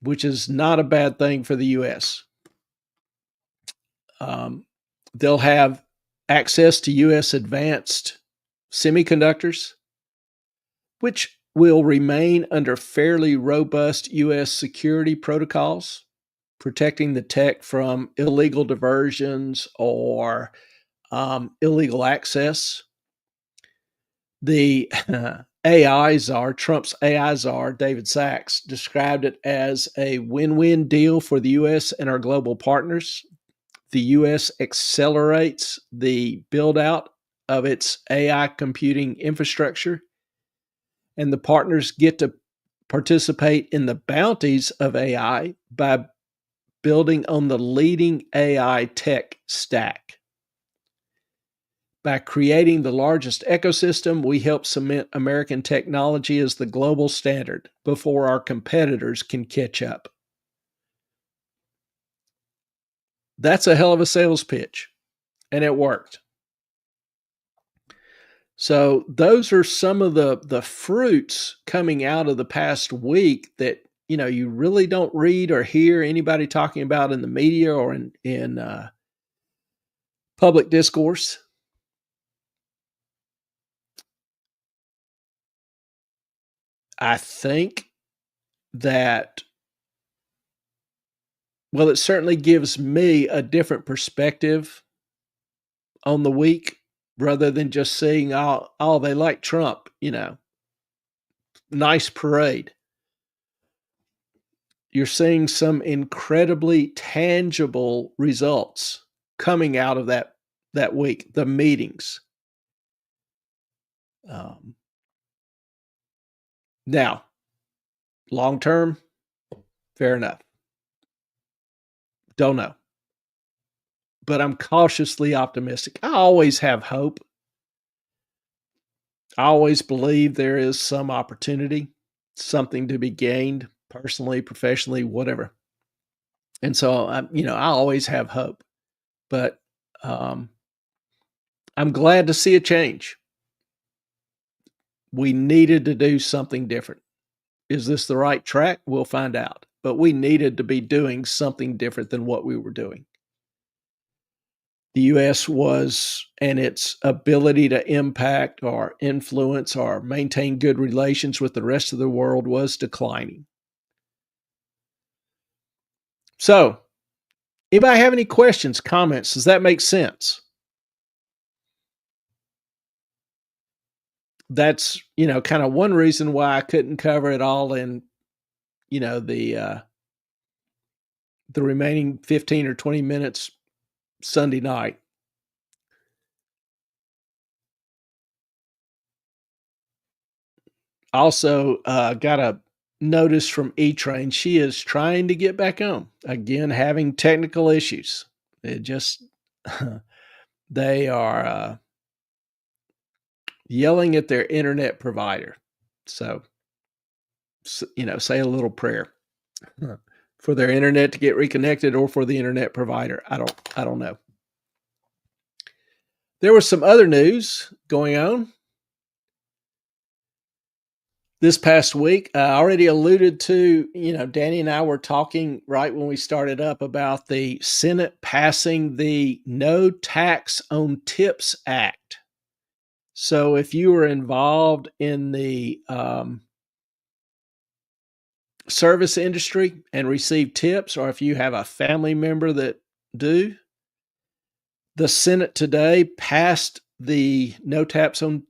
A: which is not a bad thing for the U.S. They'll have access to U.S. advanced semiconductors, which will remain under fairly robust U.S. security protocols, protecting the tech from illegal diversions or illegal access. The AI czar, Trump's AI czar, David Sachs, described it as a win-win deal for the U.S. and our global partners. The U.S. accelerates the build-out of its AI computing infrastructure, and the partners get to participate in the bounties of AI by building on the leading AI tech stack. By creating the largest ecosystem, we help cement American technology as the global standard before our competitors can catch up. That's a hell of a sales pitch, and it worked. So those are some of the fruits coming out of the past week that you really don't read or hear anybody talking about in the media or in public discourse. I think that, well, it certainly gives me a different perspective on the week rather than just seeing, oh, they like Trump, nice parade. You're seeing some incredibly tangible results coming out of that week, the meetings. Now, Long term, fair enough. Don't know. But I'm cautiously optimistic. I always have hope. I always believe there is some opportunity, something to be gained personally, professionally, whatever. And so I always have hope. But um, I'm glad to see a change. We needed to do something different. Is this the right track? We'll find out. But we needed to be doing something different than what we were doing. The US was, and its ability to impact or influence or maintain good relations with the rest of the world was declining. So, anybody have any questions, comments? Does that make sense? That's, kind of one reason why I couldn't cover it all in, the remaining 15 or 20 minutes Sunday night. Also, got a notice from E-Train. She is trying to get back on. Again, having technical issues. It just, they are yelling at their internet provider. So, say a little prayer for their internet to get reconnected or for the internet provider. I don't know. There was some other news going on this past week. I already alluded to, Danny and I were talking right when we started up about the Senate passing the No Tax on Tips Act. So if you were involved in the service industry and receive tips, or if you have a family member that do, the Senate today passed the No Tax on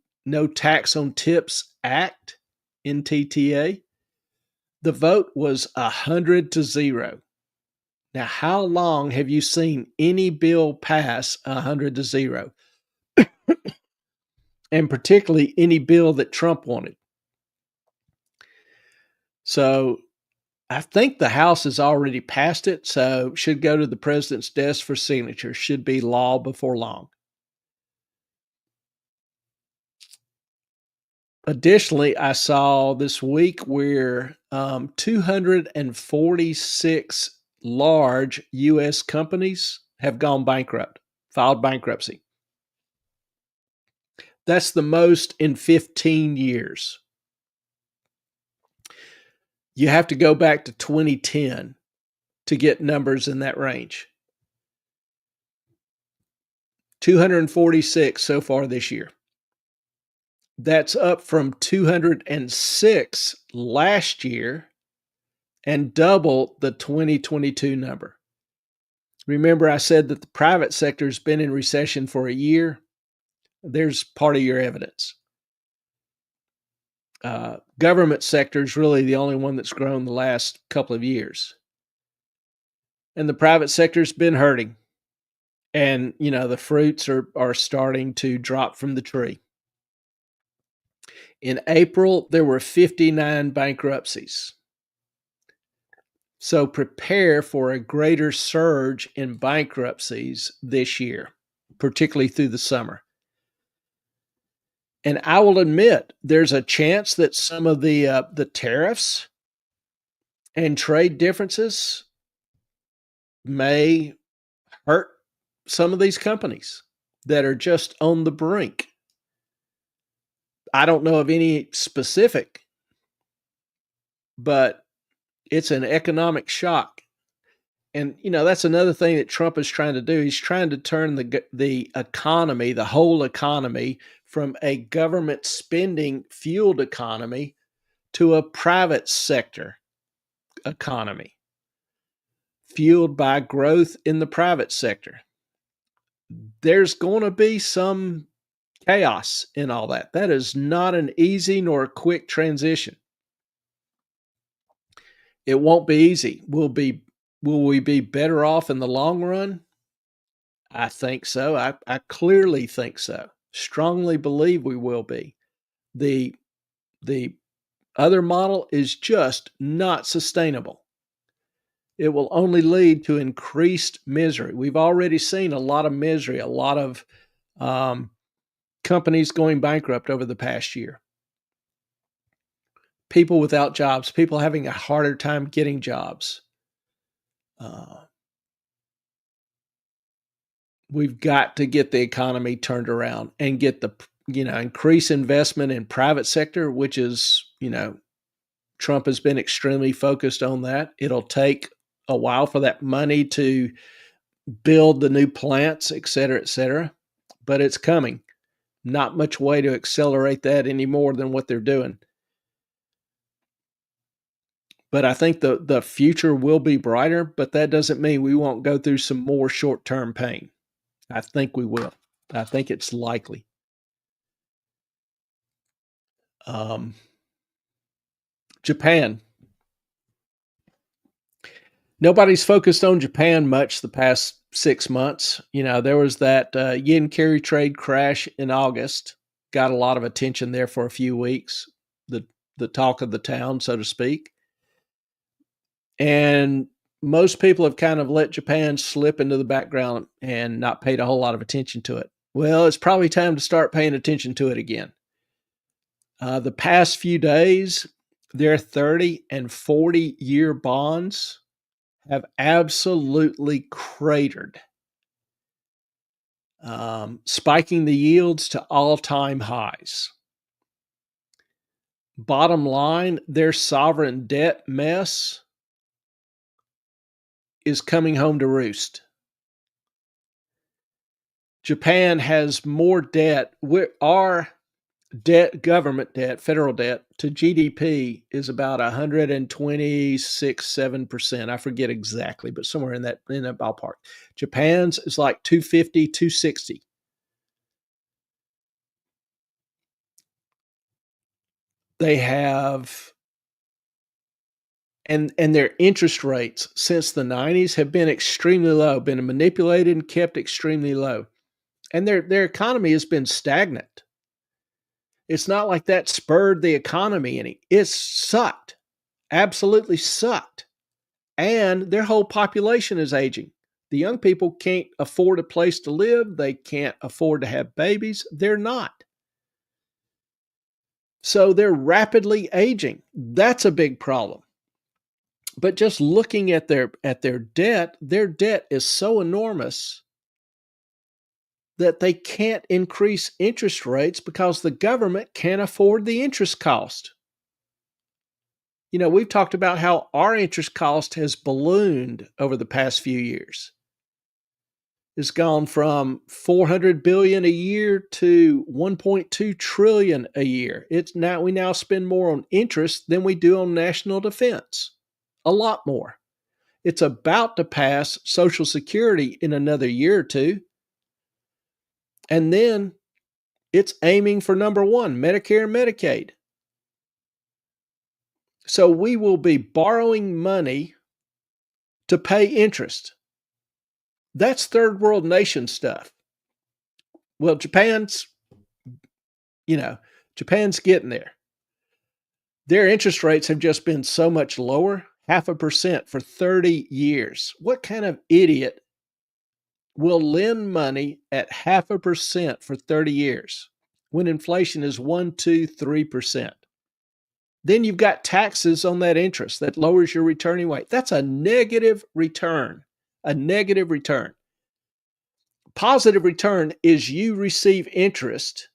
A: Tips Act, NTTA. The vote was 100-0. Now, how long have you seen any bill pass 100-0? And particularly any bill that Trump wanted. So I think the House has already passed it, so should go to the president's desk for signature. Should be law before long. Additionally, I saw this week where 246 large U.S. companies have gone bankrupt, filed bankruptcy. That's the most in 15 years. You have to go back to 2010 to get numbers in that range. 246 so far this year. That's up from 206 last year and double the 2022 number. Remember, I said that the private sector has been in recession for a year. There's part of your evidence. Government sector is really the only one that's grown the last couple of years. And the private sector's been hurting. And, the fruits are starting to drop from the tree. In April, there were 59 bankruptcies. So prepare for a greater surge in bankruptcies this year, particularly through the summer. And I will admit, there's a chance that some of the tariffs and trade differences may hurt some of these companies that are just on the brink. I don't know of any specific, but it's an economic shock. And, that's another thing that Trump is trying to do. He's trying to turn the economy, the whole economy, from a government spending fueled economy to a private sector economy fueled by growth in the private sector. There's going to be some chaos in all that. That is not an easy nor a quick transition. It won't be easy. Will we be better off in the long run? I think so. I clearly think so. Strongly believe we will be. The other model is just not sustainable. It will only lead to increased misery. We've already seen a lot of misery, a lot of companies going bankrupt over the past year. People without jobs, people having a harder time getting jobs. We've got to get the economy turned around and get the, increase investment in private sector, which is, Trump has been extremely focused on that. It'll take a while for that money to build the new plants, et cetera, but it's coming. Not much way to accelerate that any more than what they're doing. But I think the future will be brighter, but that doesn't mean we won't go through some more short-term pain. I think we will. I think it's likely. Japan. Nobody's focused on Japan much the past 6 months. There was that yen carry trade crash in August. Got a lot of attention there for a few weeks. The talk of the town, so to speak. And most people have kind of let Japan slip into the background and not paid a whole lot of attention to it. Well, it's probably time to start paying attention to it again. The past few days, their 30 and 40-year bonds have absolutely cratered, spiking the yields to all-time highs. Bottom line, their sovereign debt mess is coming home to roost. Japan has more debt. Our debt, government debt, federal debt to GDP is about 126.7%. I forget exactly, but somewhere in that ballpark. Japan's is like 250, 260. They have, and their interest rates since the 90s have been extremely low, been manipulated and kept extremely low. And their economy has been stagnant. It's not like that spurred the economy any. It sucked. Absolutely sucked. And their whole population is aging. The young people can't afford a place to live. They can't afford to have babies. They're not. So they're rapidly aging. That's a big problem. But just looking at their debt is so enormous that they can't increase interest rates because the government can't afford the interest cost. We've talked about how our interest cost has ballooned over the past few years. It's gone from $400 billion a year to $1.2 trillion a year. We now spend more on interest than we do on national defense. A lot more. It's about to pass Social Security in another year or two. And then it's aiming for number one, Medicare and Medicaid. So we will be borrowing money to pay interest. That's third world nation stuff. Well, Japan's getting there. Their interest rates have just been so much lower, 0.5% for 30 years. What kind of idiot will lend money at 0.5% for 30 years when inflation is 1%, 2%, 3%? Then you've got taxes on that interest that lowers your returning rate. That's a negative return. A negative return. Positive return is you receive interest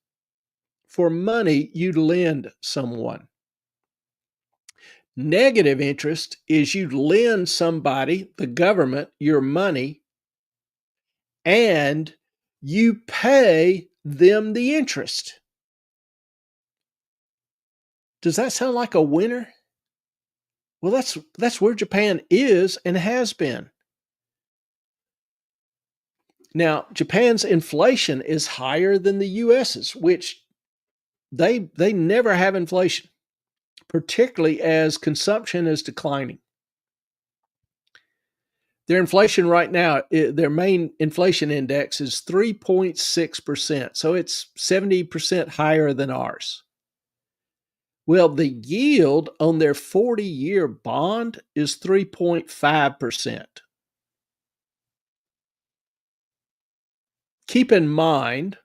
A: for money you lend someone. Negative interest is you lend somebody, the government, your money, and you pay them the interest. Does that sound like a winner? Well, that's where Japan is and has been. Now, Japan's inflation is higher than the US's, which they never have inflation, particularly as consumption is declining. Their inflation right now, their main inflation index is 3.6%. So it's 70% higher than ours. Well, the yield on their 40-year bond is 3.5%. Keep in mind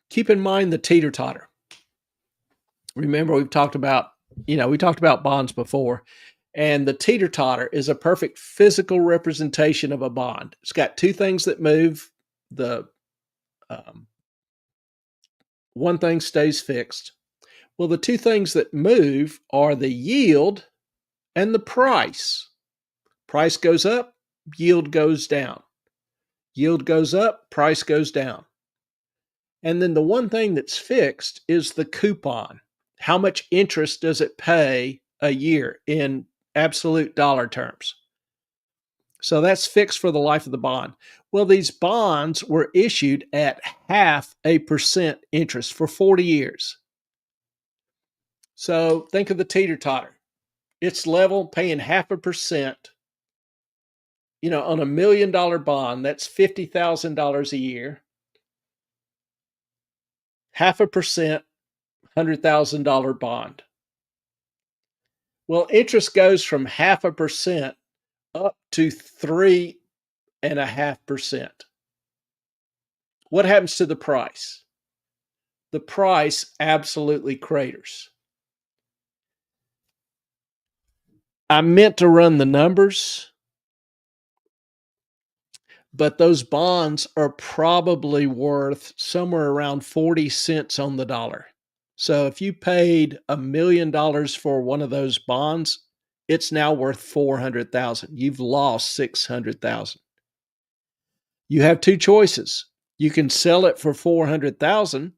A: the teeter-totter. Remember, we talked about bonds before, and the teeter-totter is a perfect physical representation of a bond. It's got two things that move. The one thing stays fixed. Well, the two things that move are the yield and the price. Price goes up, yield goes down. Yield goes up, price goes down. And then the one thing that's fixed is the coupon. How much interest does it pay a year in absolute dollar terms? So that's fixed for the life of the bond. Well, these bonds were issued at 0.5% interest for 40 years. So think of the teeter-totter. It's level, paying 0.5%. On $1 million bond, that's $50,000 a year. 0.5%, $100,000 bond. Well, interest goes from 0.5% up to 3.5%. What happens to the price? The price absolutely craters. I meant to run the numbers, but those bonds are probably worth somewhere around 40 cents on the dollar. So if you paid $1 million for one of those bonds, it's now worth 400,000. You've lost 600,000. You have two choices. You can sell it for 400,000,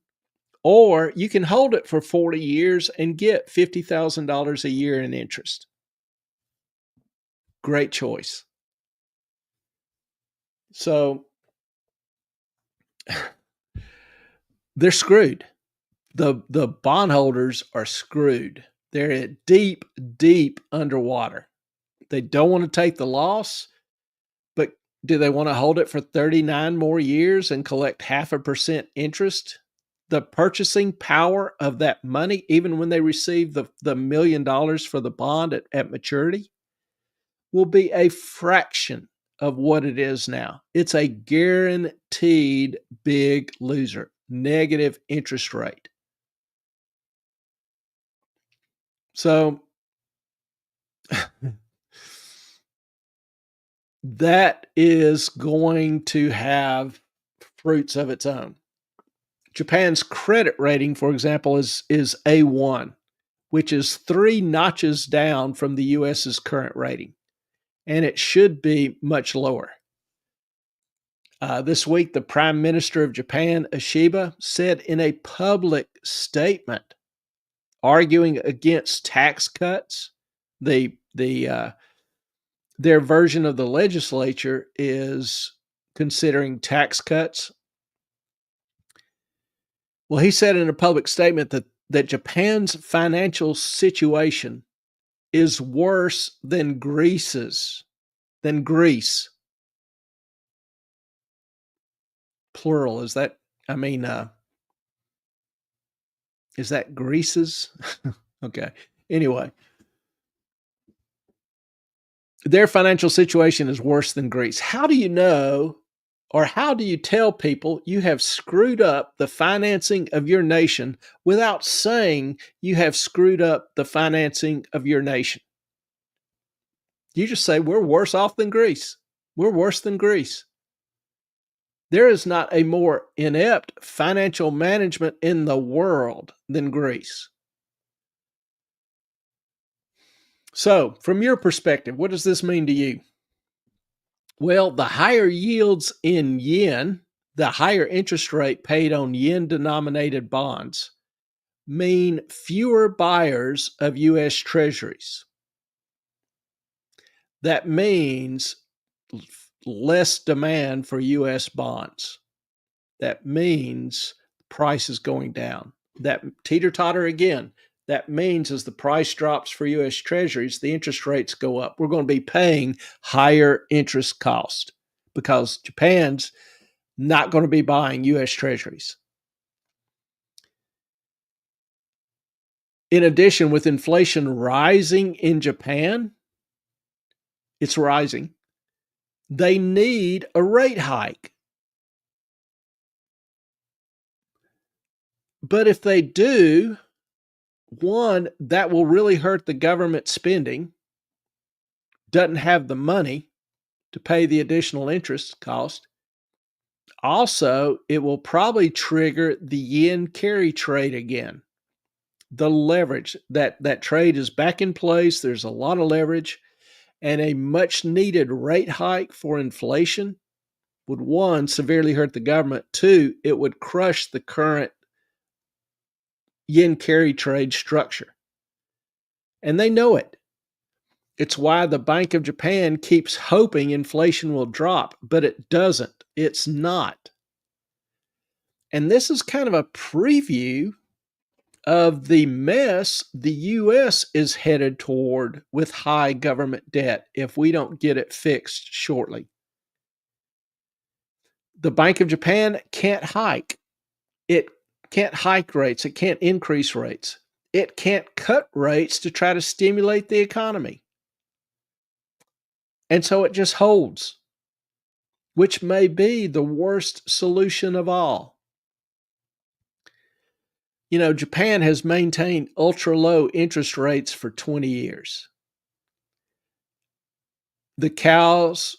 A: or you can hold it for 40 years and get $50,000 a year in interest. Great choice. So they're screwed. The bondholders are screwed. They're at deep, deep underwater. They don't want to take the loss, but do they want to hold it for 39 more years and collect 0.5% interest? The purchasing power of that money, even when they receive the $1 million for the bond at maturity, will be a fraction of what it is now. It's a guaranteed big loser, negative interest rate. So that is going to have fruits of its own. Japan's credit rating, for example, is A1, which is 3 notches down from the US's current rating, and it should be much lower. This week, the Prime Minister of Japan, Ishiba, said in a public statement arguing against tax cuts, their version of the legislature is considering tax cuts. Well, he said in a public statement that Japan's financial situation is worse than Greece's. Plural. Is that Greece's? Okay. Anyway, their financial situation is worse than Greece. How do you know, or how do you tell people you have screwed up the financing of your nation without saying you have screwed up the financing of your nation? You just say, we're worse off than Greece. We're worse than Greece. There is not a more inept financial management in the world than Greece. So, from your perspective, what does this mean to you? Well, the higher yields in yen, the higher interest rate paid on yen-denominated bonds, mean fewer buyers of U.S. Treasuries. That means less demand for U.S. bonds. That means price is going down. That teeter-totter again. That means as the price drops for U.S. Treasuries, the interest rates go up. We're going to be paying higher interest cost because Japan's not going to be buying U.S. Treasuries. In addition, with inflation rising in Japan, it's rising. They need a rate hike. But if they do, one, that will really hurt the government spending, doesn't have the money to pay the additional interest cost. Also, it will probably trigger the yen carry trade again. The leverage, that trade is back in place. There's a lot of leverage, and a much needed rate hike for inflation would, one, severely hurt the government. Two, it would crush the current yen carry trade structure. And they know it. It's why the Bank of Japan keeps hoping inflation will drop, but it doesn't. It's not. And this is kind of a preview of the mess the U.S. is headed toward with high government debt if we don't get it fixed shortly. The Bank of Japan can't hike. It can't hike rates. It can't increase rates. It can't cut rates to try to stimulate the economy. And so it just holds, which may be the worst solution of all. You know, Japan has maintained ultra low interest rates for 20 years. The cows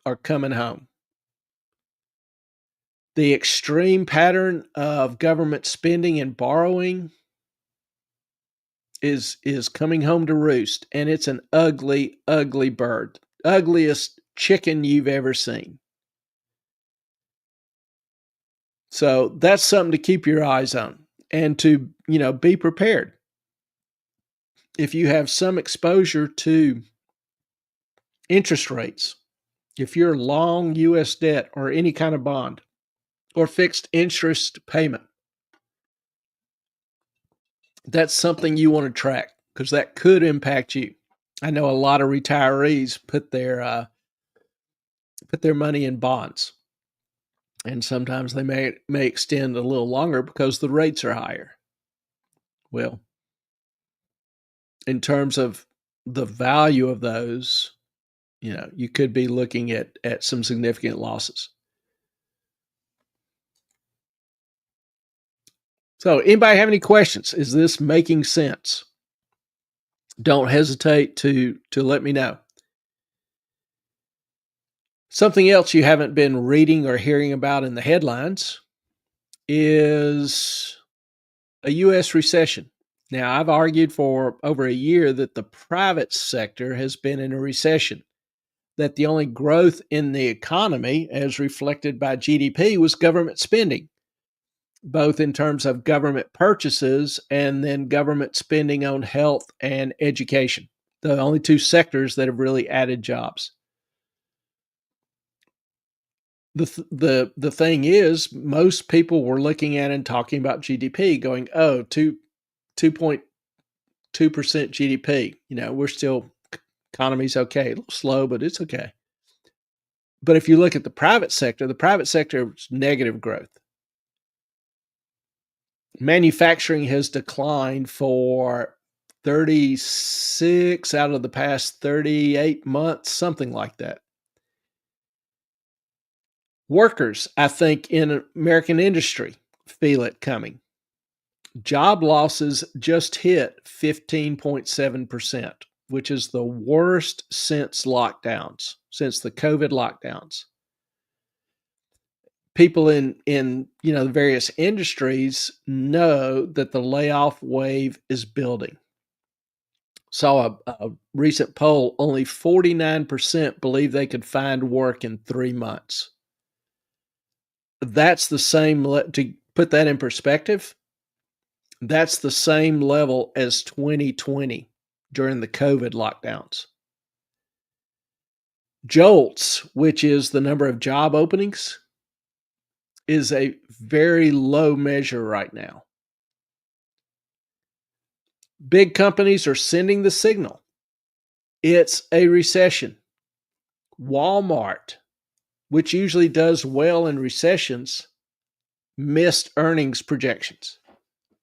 A: are coming home. The extreme pattern of government spending and borrowing is coming home to roost, and it's an ugly, ugly bird. Ugliest chicken you've ever seen. So that's something to keep your eyes on and to, be prepared. If you have some exposure to interest rates, if you're long U.S. debt or any kind of bond or fixed interest payment, that's something you want to track because that could impact you. I know a lot of retirees put their money in bonds, and sometimes they may extend a little longer because the rates are higher. Well, in terms of the value of those, you could be looking at some significant losses. So, anybody have any questions? Is this making sense? Don't hesitate to let me know. Something else you haven't been reading or hearing about in the headlines is a U.S. recession. Now, I've argued for over a year that the private sector has been in a recession, that the only growth in the economy, as reflected by GDP, was government spending, both in terms of government purchases and then government spending on health and education, the only two sectors that have really added jobs. The thing is, most people were looking at and talking about GDP going, 2.2% GDP. We're still, economy's okay, a little slow, but it's okay. But if you look at the private sector is negative growth. Manufacturing has declined for 36 out of the past 38 months, something like that. Workers, I think, in American industry feel it coming. Job losses just hit 15.7%, which is the worst since the COVID lockdowns. People in the various industries know that the layoff wave is building. Saw a recent poll, only 49% believe they could find work in 3 months. That's the same, to put that in perspective, that's the same level as 2020 during the COVID lockdowns. JOLTS, which is the number of job openings, is a very low measure right now. Big companies are sending the signal. It's a recession. Walmart, which usually does well in recessions, missed earnings projections.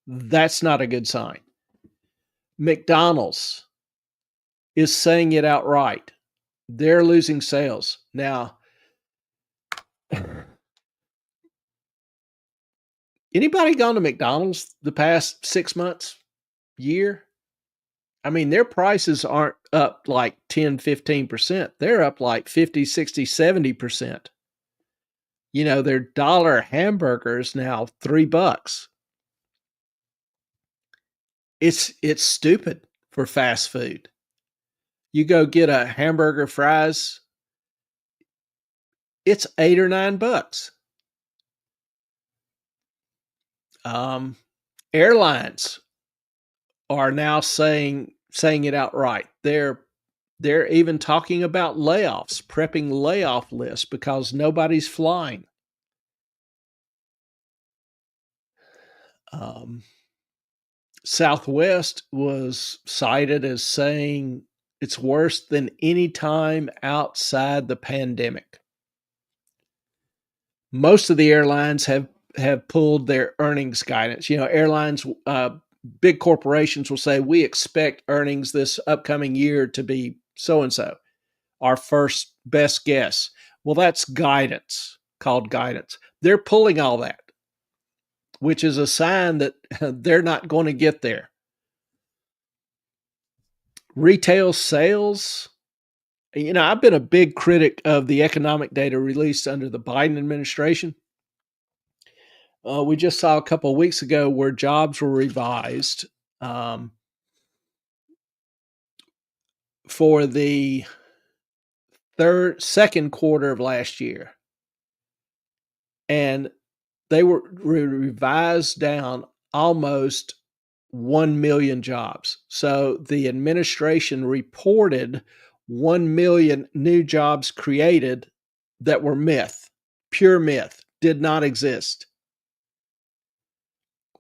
A: That's not a good sign. McDonald's is saying it outright. They're losing sales. Now, anybody gone to McDonald's the past 6 months, year? I mean, their prices aren't up like 10, 15%. They're up like 50, 60, 70%. You know, their dollar hamburgers now $3. It's stupid for fast food. You go get a hamburger fries, it's $8 or $9. Um, Airlines are now saying it outright. They're even talking about layoffs, prepping layoff lists because nobody's flying. Um, Southwest was cited as saying it's worse than any time outside the pandemic. Most of the airlines have pulled their earnings guidance. You know, airlines, big corporations will say, we expect earnings this upcoming year to be so and so, our first best guess. Well, that's guidance, called guidance. They're pulling all that, which is a sign that they're not going to get there. Retail sales, you know, I've been a big critic of the economic data released under the Biden administration. We just saw a couple of weeks ago where jobs were revised for the second quarter of last year, and they were revised down almost 1 million jobs. So the administration reported 1 million new jobs created that were myth, pure myth, did not exist.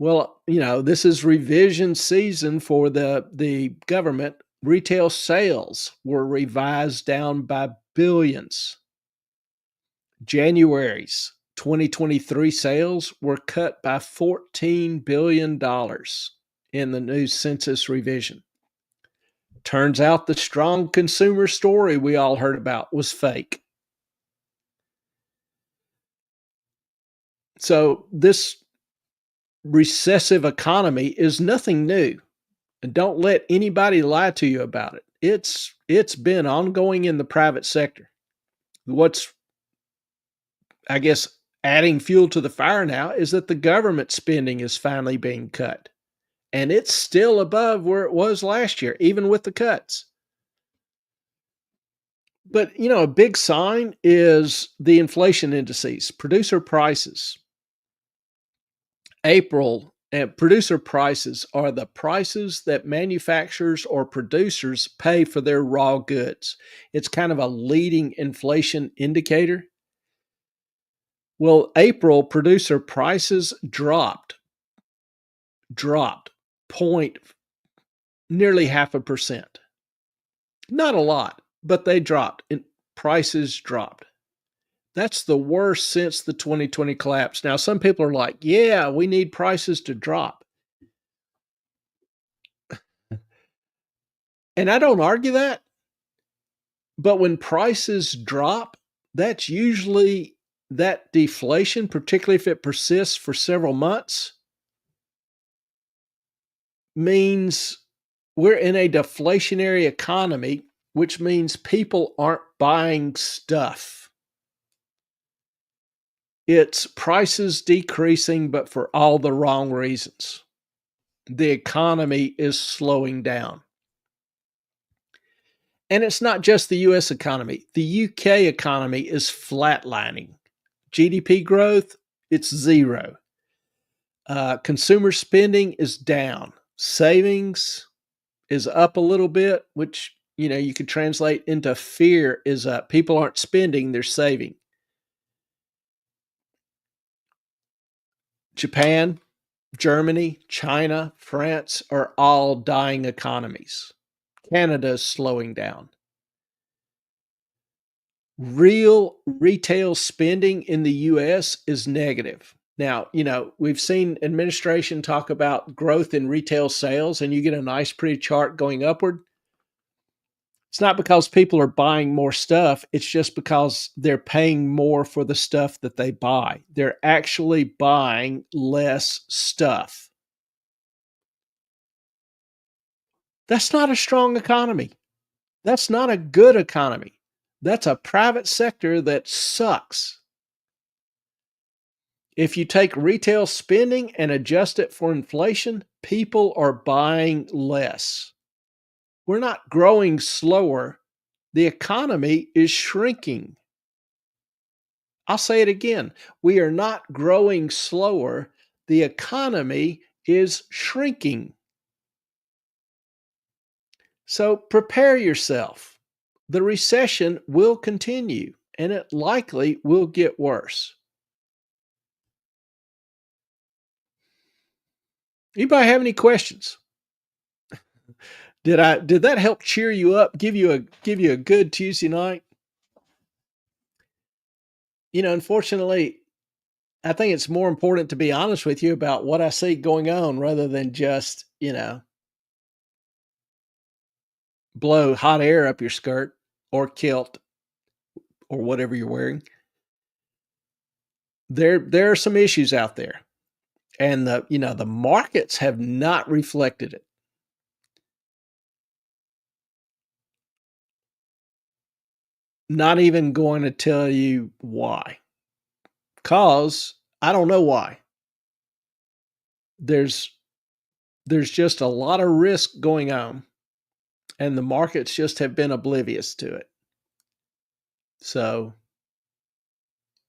A: Well, you know, this is revision season for the government. Retail sales were revised down by billions. January's 2023 sales were cut by $14 billion in the new census revision. Turns out the strong consumer story we all heard about was fake. So this recessive economy is nothing new. And don't let anybody lie to you about it. It's been ongoing in the private sector. What's, I guess, adding fuel to the fire now is that the government spending is finally being cut. And it's still above where it was last year, even with the cuts. But, you know, a big sign is the inflation indices, producer prices. April producer prices are the prices that manufacturers or producers pay for their raw goods. It's kind of a leading inflation indicator. Well, April producer prices dropped point nearly 0.5%. Not a lot, but they dropped and prices dropped. That's the worst since the 2020 collapse. Now, some people are like, yeah, we need prices to drop. And I don't argue that. But when prices drop, that's usually that deflation, particularly if it persists for several months, means we're in a deflationary economy, which means people aren't buying stuff. It's prices decreasing, but for all the wrong reasons. The economy is slowing down. And it's not just the US economy. The UK economy is flatlining. GDP growth, it's zero. Consumer spending is down. Savings is up a little bit, which, you know, you could translate into fear is up. People aren't spending, they're saving. Japan, Germany, China, France are all dying economies. Canada is slowing down. Real retail spending in the US is negative. Now, we've seen administration talk about growth in retail sales, and you get a nice, pretty chart going upward. It's not because people are buying more stuff. It's just because they're paying more for the stuff that they buy. They're actually buying less stuff. That's not a strong economy. That's not a good economy. That's a private sector that sucks. If you take retail spending and adjust it for inflation, people are buying less. We're not growing slower. The economy is shrinking. I'll say it again. We are not growing slower. The economy is shrinking. So prepare yourself. The recession will continue, and it likely will get worse. Anybody have any questions? Did that help cheer you up, give you a good Tuesday night? Unfortunately, I think it's more important to be honest with you about what I see going on rather than just, blow hot air up your skirt or kilt or whatever you're wearing. There are some issues out there, and the markets have not reflected it. Not even going to tell you why. 'Cause I don't know why. There's just a lot of risk going on, and the markets just have been oblivious to it. So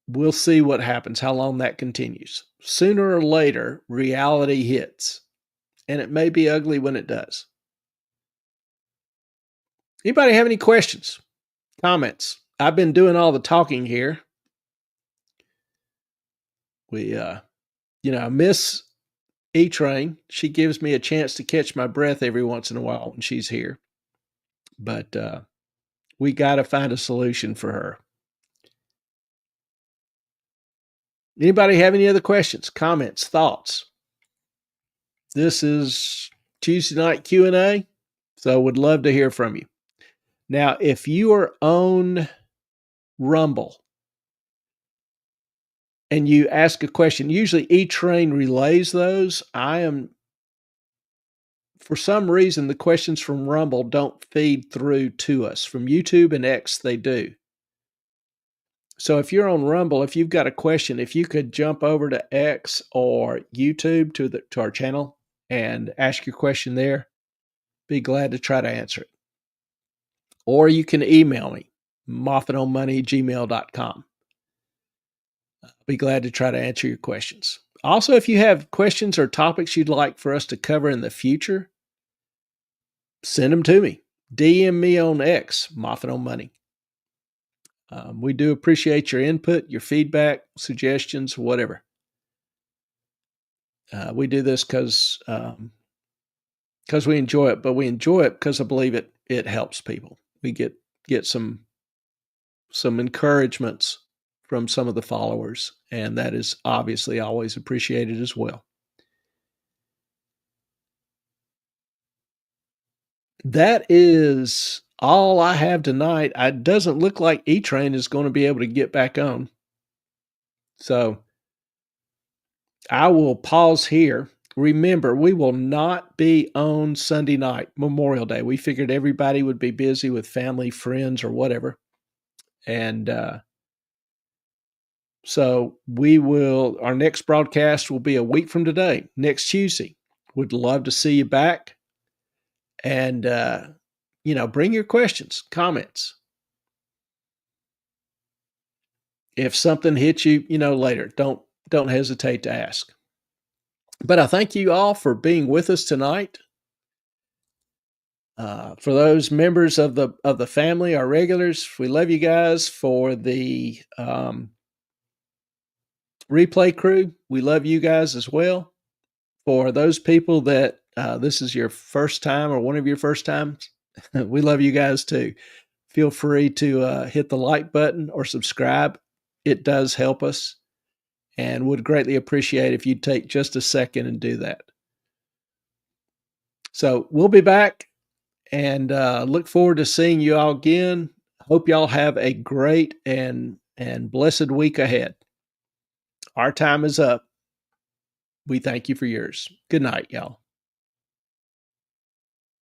A: we'll see what happens, how long that continues. Sooner or later, reality hits, and it may be ugly when it does. Anybody have any questions, comments? I've been doing all the talking here. I miss E-Train. She gives me a chance to catch my breath every once in a while when she's here. But we got to find a solution for her. Anybody have any other questions, comments, thoughts? This is Tuesday night Q&A, so would love to hear from you. Now, if you are on Rumble and you ask a question, usually E-Train relays those. For some reason, the questions from Rumble don't feed through to us. From YouTube and X, they do. So if you're on Rumble, if you've got a question, if you could jump over to X or YouTube to our channel and ask your question there, be glad to try to answer it. Or you can email me, moffatonmoney@gmail.com. I'll be glad to try to answer your questions. Also, if you have questions or topics you'd like for us to cover in the future, send them to me. DM me on X, Moffat on Money. We do appreciate your input, your feedback, suggestions, whatever. We do this because we enjoy it, but we enjoy it because I believe it helps people. We get some encouragements from some of the followers, and that is obviously always appreciated as well. That is all I have tonight. It doesn't look like E-Train is going to be able to get back on. So I will pause here. Remember, we will not be on Sunday night, Memorial Day. We figured everybody would be busy with family, friends, or whatever. And so our next broadcast will be a week from today, next Tuesday. Would love to see you back. And, bring your questions, comments. If something hits you, later, don't hesitate to ask. But I thank you all for being with us tonight. For those members of the family, our regulars, we love you guys. For the replay crew, we love you guys as well. For those people that this is your first time or one of your first times, we love you guys too. Feel free to hit the like button or subscribe. It does help us. and would greatly appreciate if you'd take just a second and do that. So we'll be back and look forward to seeing you all again. Hope y'all have a great and blessed week ahead. Our time is up. We thank you for yours. Good night, y'all.